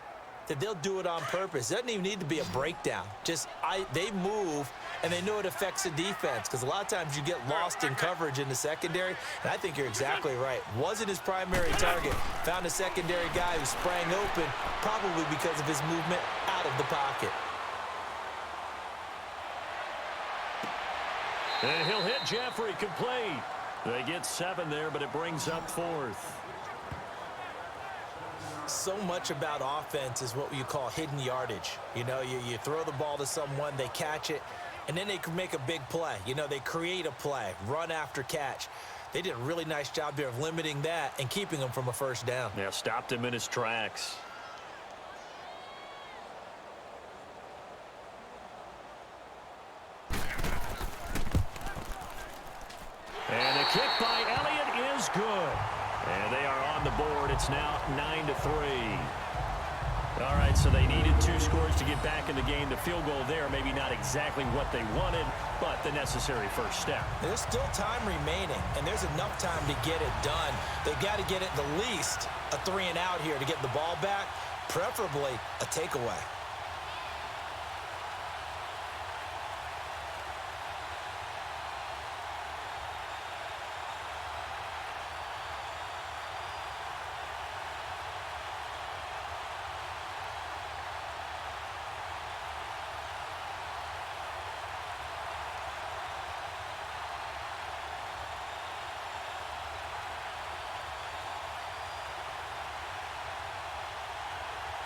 that they'll do it on purpose. It doesn't even need to be a breakdown. They move, and they know it affects the defense, because a lot of times you get lost in coverage in the secondary, and I think you're exactly right. Wasn't his primary target. Found a secondary guy who sprang open, probably because of his movement out of the pocket. And he'll hit Jeffrey complete. They get 7 there, but it brings up 4th. So much about offense is what you call hidden yardage. You know, you throw the ball to someone, they catch it, and then they can make a big play. You know, they create a play, run after catch. They did a really nice job there of limiting that and keeping him from a 1st down. Yeah, stopped him in his tracks. And the kick by Elliott is good. And they are on the board. It's now 9-3. All right, so they needed 2 scores to get back in the game. The field goal there, maybe not exactly what they wanted, but the necessary first step. There's still time remaining, and there's enough time to get it done. They've got to get at the least a 3-and-out here to get the ball back, preferably a takeaway.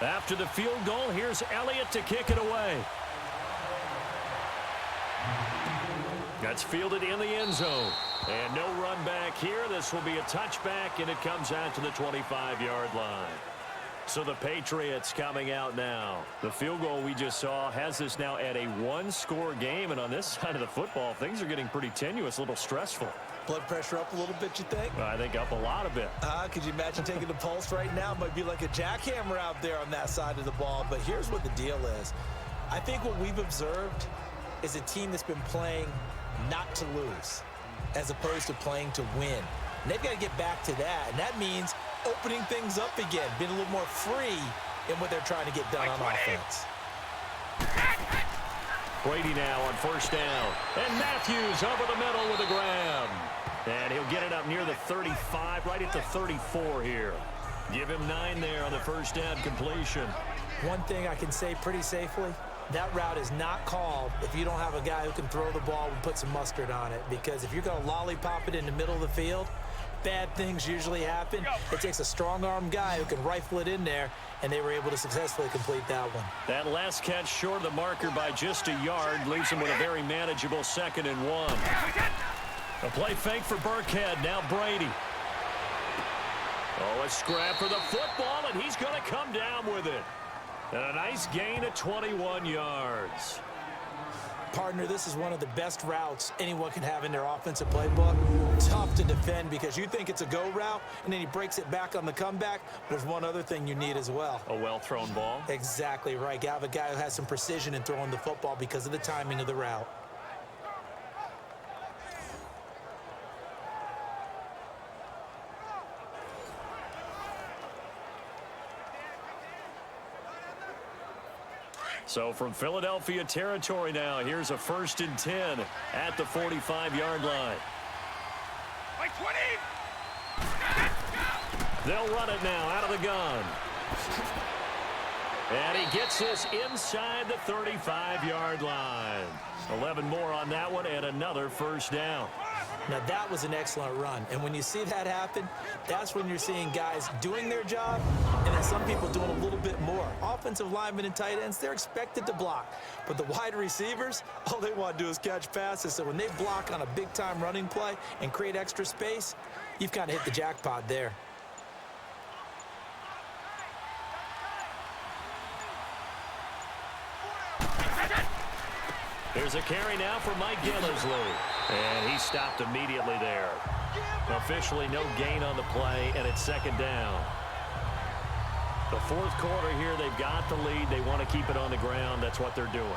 After the field goal, here's Elliott to kick it away. That's fielded in the end zone. And no run back here. This will be a touchback, and it comes out to the 25-yard line. So the Patriots coming out now. The field goal we just saw has us now at a 1-score game, and on this side of the football, things are getting pretty tenuous, a little stressful. Blood pressure up a little bit, you think? I think up a lot of it. Could you imagine taking the pulse right now? Might be like a jackhammer out there on that side of the ball. But here's what the deal is. I think what we've observed is a team that's been playing not to lose as opposed to playing to win. And they've got to get back to that. And that means opening things up again, being a little more free in what they're trying to get done on offense. Brady now on first down. And Matthews over the middle with a grab. And he'll get it up near the 35, right at the 34 here. Give him 9 there on the first down completion. One thing I can say pretty safely, that route is not called if you don't have a guy who can throw the ball and put some mustard on it. Because if you're going to lollipop it in the middle of the field, bad things usually happen. It takes a strong-arm guy who can rifle it in there, and they were able to successfully complete that one. That last catch short of the marker by just a yard leaves him with a very manageable 2nd and 1. A play fake for Burkhead. Now Brady. Oh, a scrap for the football, and he's going to come down with it. And a nice gain of 21 yards. Partner, this is one of the best routes anyone can have in their offensive playbook. Tough to defend because you think it's a go route, and then he breaks it back on the comeback. There's one other thing you need as well. A well-thrown ball? Exactly right. You have a guy who has some precision in throwing the football because of the timing of the route. So from Philadelphia territory now, here's a 1st and 10 at the 45-yard line. They'll run it now out of the gun. And he gets this inside the 35-yard line. 11 more on that one and another first down. Now, that was an excellent run. And when you see that happen, that's when you're seeing guys doing their job and then some people doing a little bit more. Offensive linemen and tight ends, they're expected to block. But the wide receivers, all they want to do is catch passes. So when they block on a big-time running play and create extra space, you've kind of hit the jackpot there. There's a carry now for Mike Gillisley. And he stopped immediately there. Officially no gain on the play, and it's 2nd down. The 4th quarter here, they've got the lead. They want to keep it on the ground. That's what they're doing.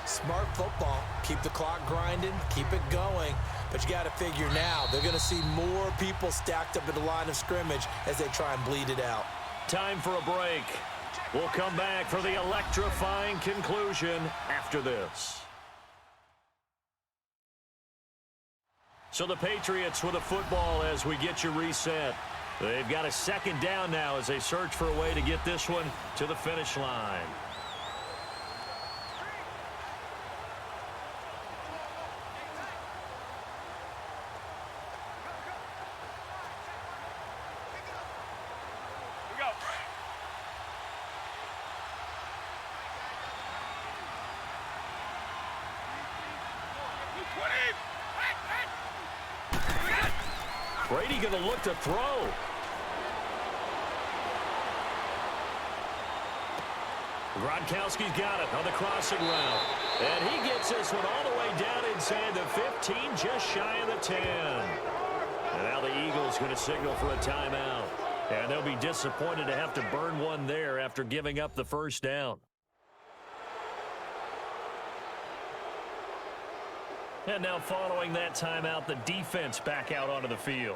Smart football. Keep the clock grinding. Keep it going. But you got to figure now, they're going to see more people stacked up at the line of scrimmage as they try and bleed it out. Time for a break. We'll come back for the electrifying conclusion after this. So the Patriots with a football as we get you reset. They've got a 2nd down now as they search for a way to get this one to the finish line. Brady going to look to throw. Gronkowski's got it on the crossing route. And he gets this one all the way down inside the 15, just shy of the 10. And now the Eagles going to signal for a timeout. And they'll be disappointed to have to burn one there after giving up the first down. And now following that timeout, the defense back out onto the field.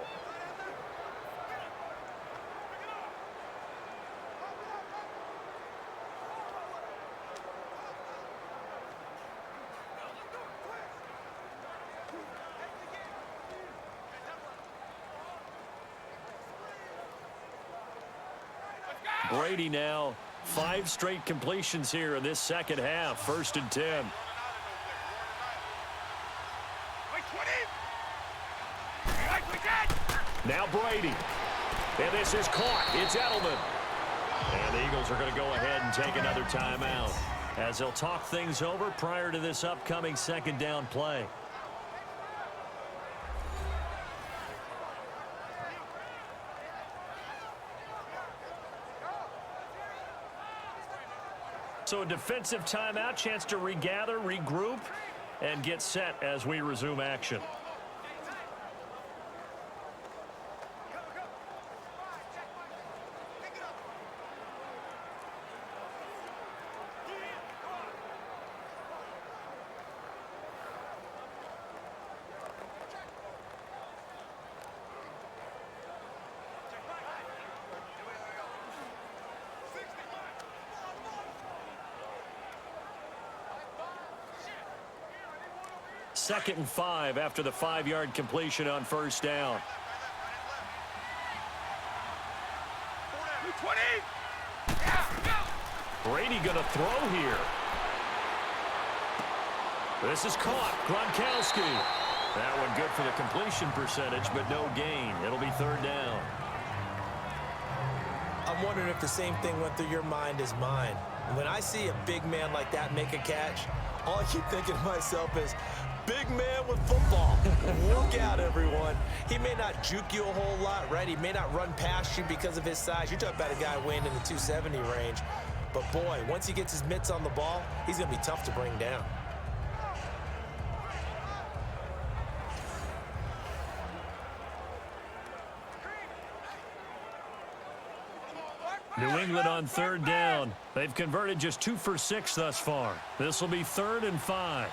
Brady now 5 straight completions here in this 2nd half. 1st and 10. Now Brady. And this is caught. It's Edelman. And the Eagles are going to go ahead and take another timeout as they'll talk things over prior to this upcoming 2nd down play. So a defensive timeout, chance to regather, regroup, and get set as we resume action. 2nd and 5 after the 5-yard completion on first down. 20. Brady going to throw here. This is caught. Gronkowski. That one good for the completion percentage, but no gain. It'll be 3rd down. I'm wondering if the same thing went through your mind as mine. When I see a big man like that make a catch, all I keep thinking to myself is, big man with football. Look out, everyone. He may not juke you a whole lot, right? He may not run past you because of his size. You're talking about a guy weighing in the 270 range. But, boy, once he gets his mitts on the ball, he's going to be tough to bring down. New England on 3rd down. They've converted just 2 for 6 thus far. This will be 3rd and 5.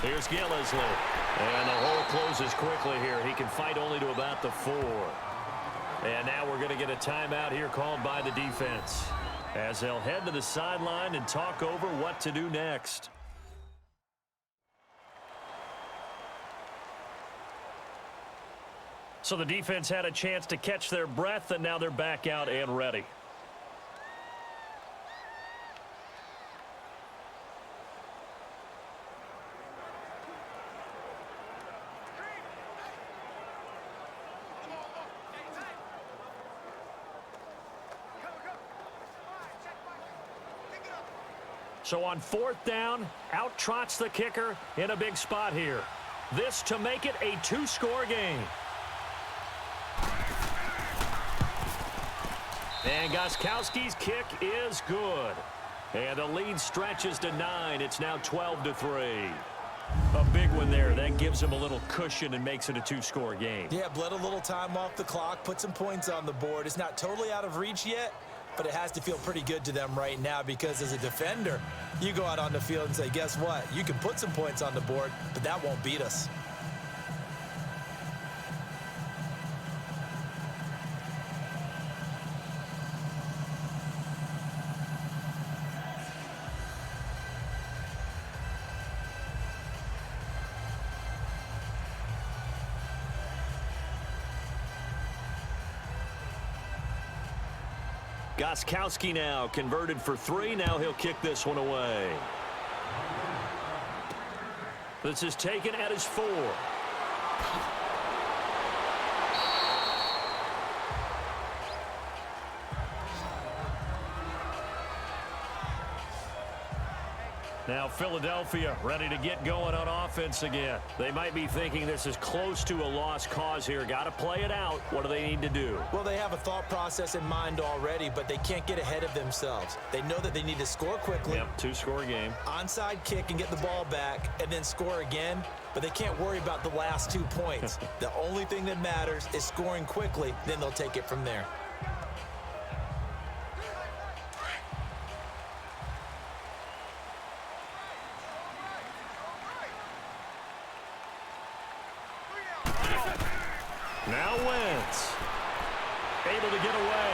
Here's Gillisley. And the hole closes quickly here. He can fight only to about the 4. And now we're going to get a timeout here called by the defense, as they'll head to the sideline and talk over what to do next. So the defense had a chance to catch their breath, and now they're back out and ready. So on 4th down, out trots the kicker in a big spot here. This to make it a 2-score game. And Gostkowski's kick is good. And the lead stretches to 9. It's now 12-3. A big one there. That gives them a little cushion and makes it a 2-score game. Yeah, bled a little time off the clock, put some points on the board. It's not totally out of reach yet, but it has to feel pretty good to them right now, because as a defender, you go out on the field and say, guess what? You can put some points on the board, but that won't beat us. Gostkowski now converted for 3. Now he'll kick this one away. This is taken at his 4. Now Philadelphia ready to get going on offense again. They might be thinking this is close to a lost cause here. Got to play it out. What do they need to do? Well, they have a thought process in mind already, but they can't get ahead of themselves. They know that they need to score quickly. Yep, 2-score game. Onside kick and get the ball back and then score again, but they can't worry about the last 2 points. The only thing that matters is scoring quickly, then they'll take it from there. Now Wentz, able to get away.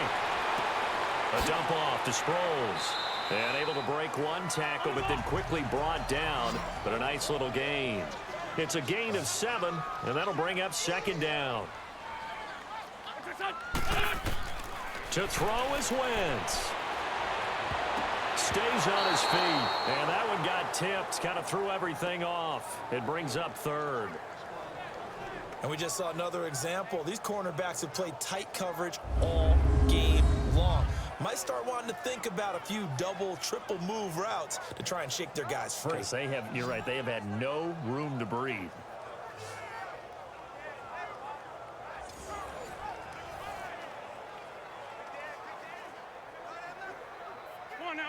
A dump off to Sproles. And able to break one tackle, but then quickly brought down. But a nice little gain. It's a gain of 7, and that'll bring up 2nd down. To throw is Wentz. Stays on his feet. And that one got tipped. Kind of threw everything off. It brings up 3rd. And we just saw another example. These cornerbacks have played tight coverage all game long. Might start wanting to think about a few double, triple move routes to try and shake their guys free. Because they have, you're right, they have had no room to breathe.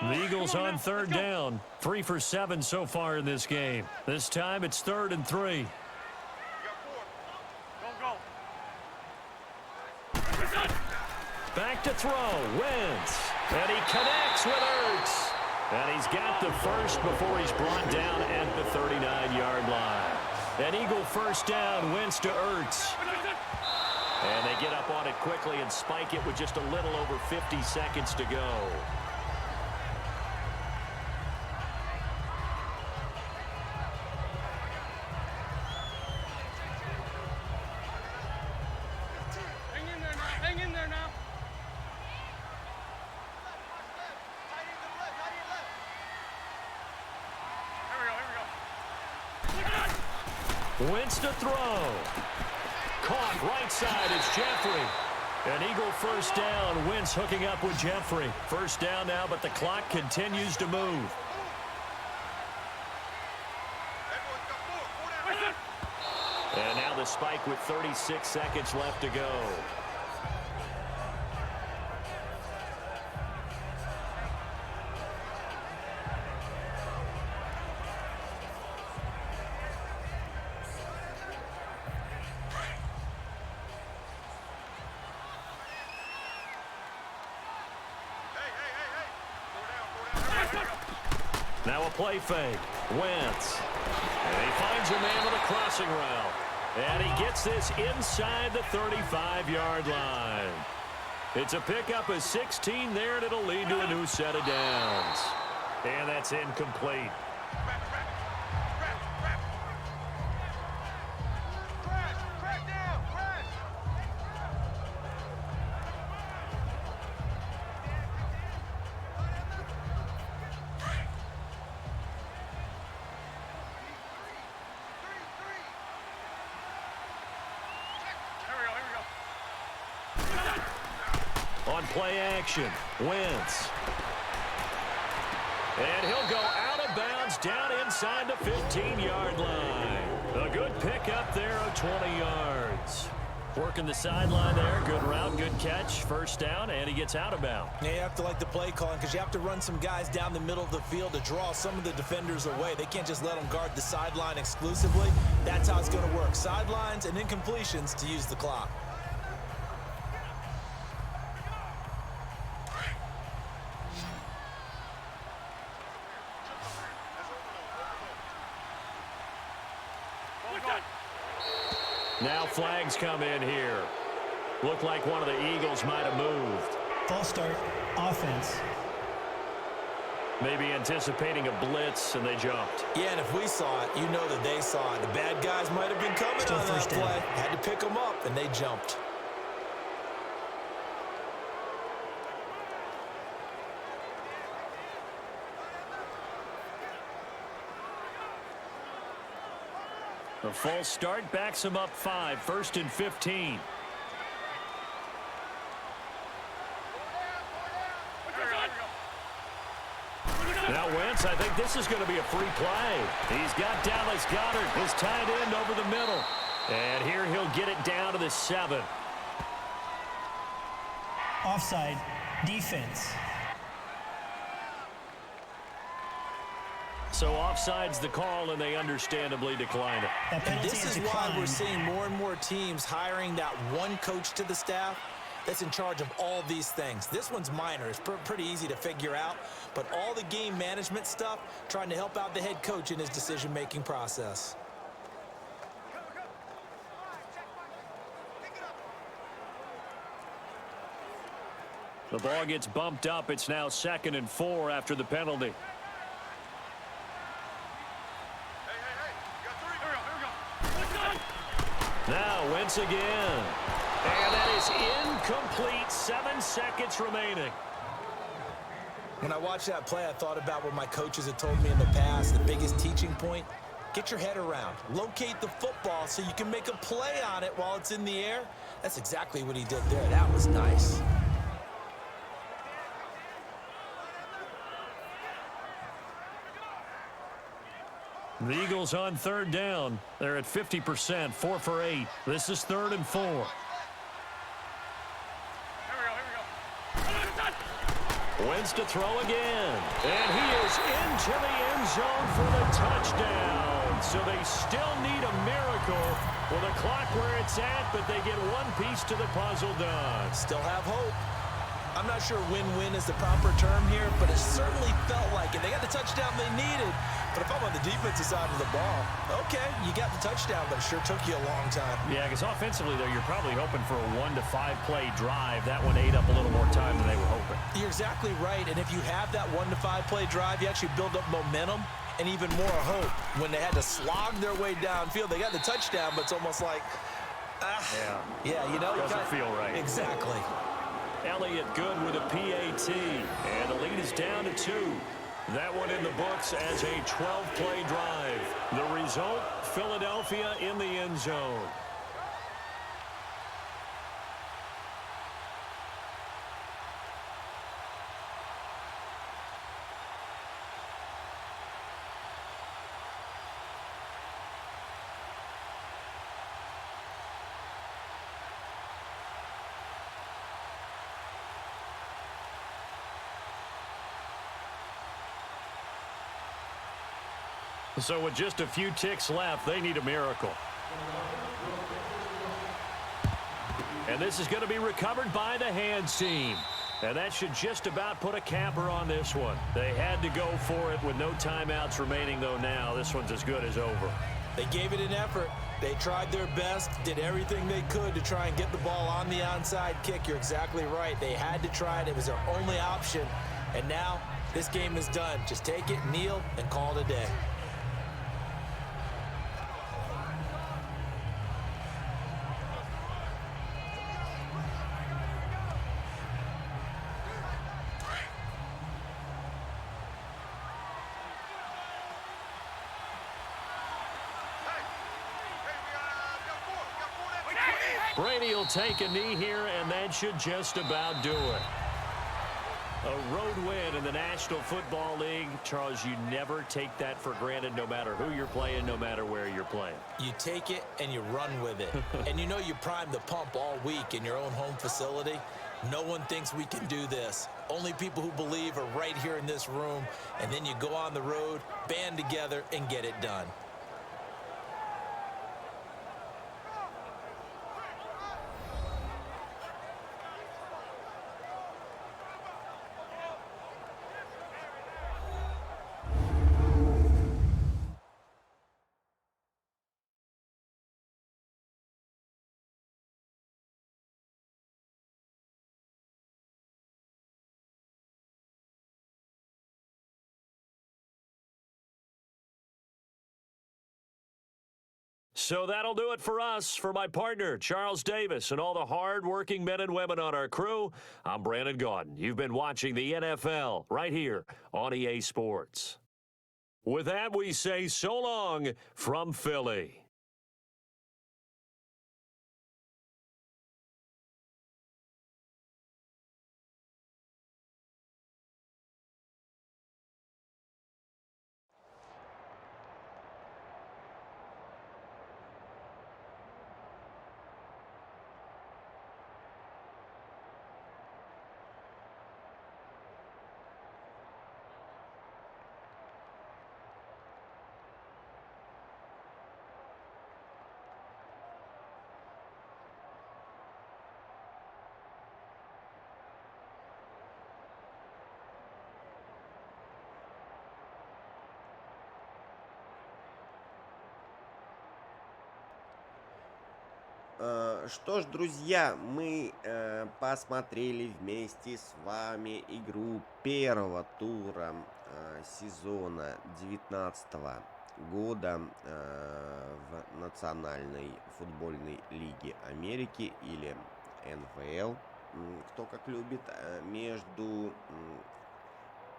The Eagles on 3rd down. 3 for 7 so far in this game. This time it's 3rd and 3. Back to throw, Wentz, and he connects with Ertz. And he's got the first before he's brought down at the 39-yard line. An Eagle first down, Wentz to Ertz. And they get up on it quickly and spike it with just a little over 50 seconds to go. Wentz to throw. Caught right side. It's Jeffrey. An Eagle first down. Wentz hooking up with Jeffrey. First down now, but the clock continues to move. And now the spike with 36 seconds left to go. Now a play fake. Wentz. And he finds a man with a crossing route. And he gets this inside the 35-yard line. It's a pickup of 16 there, and it'll lead to a new set of downs. And that's incomplete. On play action, Wentz. And he'll go out of bounds down inside the 15-yard line. A good pickup there of 20 yards. Working the sideline there. Good route, good catch. First down, and he gets out of bounds. Yeah, you have to like the play calling because you have to run some guys down the middle of the field to draw some of the defenders away. They can't just let them guard the sideline exclusively. That's how it's going to work. Sidelines and incompletions to use the clock. Now flags come in here. Looked like one of the Eagles might have moved. False start, offense. Maybe anticipating a blitz, and they jumped. Yeah, and if we saw it, you know that they saw it. The bad guys might have been coming Still on that first down. play. Had to pick them up, and they jumped. The false start backs him up 5, 1st and 15. Now Wentz, I think this is going to be a free play. He's got Dallas Goedert, his tight end, over the middle. And here he'll get it down to the 7. Offside, defense. So offside's the call, and they understandably decline it. That And penalty this is is why we're declined. seeing more and more teams hiring that one coach to the staff that's in charge of all these things. This one's minor. It's pretty easy to figure out. But all the game management stuff, trying to help out the head coach in his decision-making process. The ball gets bumped up. It's now 2nd and 4 after the penalty. Now Wentz again. And that is incomplete. 7 seconds remaining. When I watched that play, I thought about what my coaches had told me in the past. The biggest teaching point, get your head around. Locate the football so you can make a play on it while it's in the air. That's exactly what he did there. That was nice. The Eagles on 3rd down. They're at 50%, 4 for 8. This is 3rd and 4. Wentz to throw again. And he is into the end zone for the touchdown. So they still need a miracle with a clock where it's at, but they get one piece to the puzzle done. Still have hope. I'm not sure win-win is the proper term here, but it certainly felt like it. They got the touchdown they needed. But if I'm on the defensive side of the ball, okay, you got the touchdown, but it sure took you a long time. Yeah, because offensively, though, you're probably hoping for a 1 to 5 play drive. That one ate up a little more time than they were hoping. You're exactly right, and if you have that 1 to 5 play drive, you actually build up momentum and even more hope. When they had to slog their way downfield, they got the touchdown, but it's almost like, yeah, you know. Doesn't feel right. Exactly. Elliott good with a PAT, and the lead is down to 2. That one in the books as a 12-play drive. The result, Philadelphia in the end zone. So with just a few ticks left, they need a miracle. And this is going to be recovered by the hands team. And that should just about put a capper on this one. They had to go for it with no timeouts remaining, though now. This one's as good as over. They gave it an effort. They tried their best, did everything they could to try and get the ball on the onside kick. You're exactly right. They had to try it. It was their only option. And now this game is done. Just take it, kneel, and call it a day. Brady will take a knee here, and that should just about do it. A road win in the National Football League. Charles, you never take that for granted, no matter who you're playing, no matter where you're playing. You take it and you run with it. And you know you primed the pump all week in your own home facility. No one thinks we can do this. Only people who believe are right here in this room. And then you go on the road, band together, and get it done. So that'll do it for us. For my partner, Charles Davis, and all the hard-working men and women on our crew, I'm Brandon Gaudin. You've been watching the NFL right here on EA Sports. With that, we say so long from Philly. Что ж, друзья, мы посмотрели вместе с вами игру первого тура сезона 2019 года в Национальной футбольной лиге Америки, или НФЛ, кто как любит, между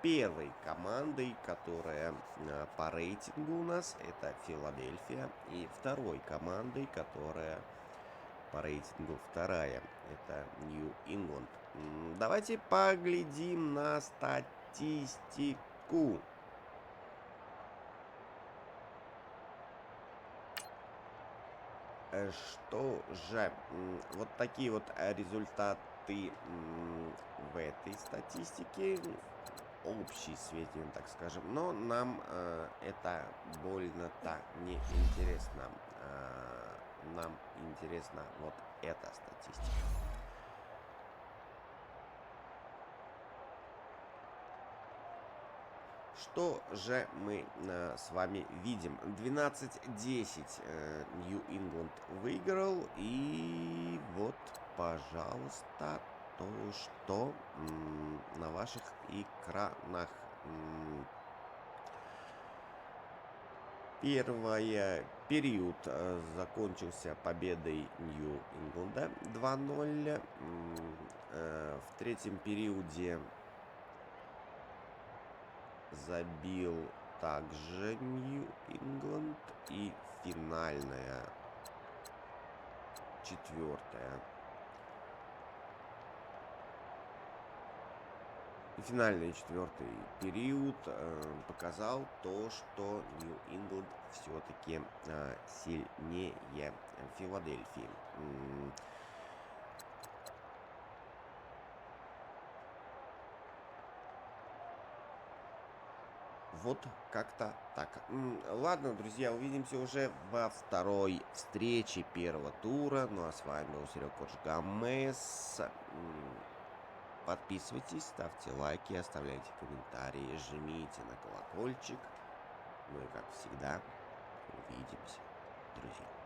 первой командой, которая по рейтингу у нас, это Филадельфия, и второй командой, которая по рейтингу вторая, это Нью-Ингланд. Давайте поглядим на статистику. Что же, вот такие вот результаты в этой статистике. Общий сведения, так скажем. Но нам это больно-то не интересно. Нам интересна вот эта статистика. Что же мы с вами видим? 12-10 Нью-Ингланд выиграл. И вот, пожалуйста, то, что на ваших экранах. Первый период закончился победой Нью-Ингланда 2-0. В третьем периоде забил также Нью-Ингланд. И финальная 4-я. И финальный 4-й период показал то, что Нью-Ингланд все-таки сильнее Филадельфии. Вот как-то так. Ладно, друзья, увидимся уже во второй встрече первого тура. Ну а с вами был Серега Гамес. Подписывайтесь, ставьте лайки, оставляйте комментарии, жмите на колокольчик. Ну и как всегда, увидимся, друзья.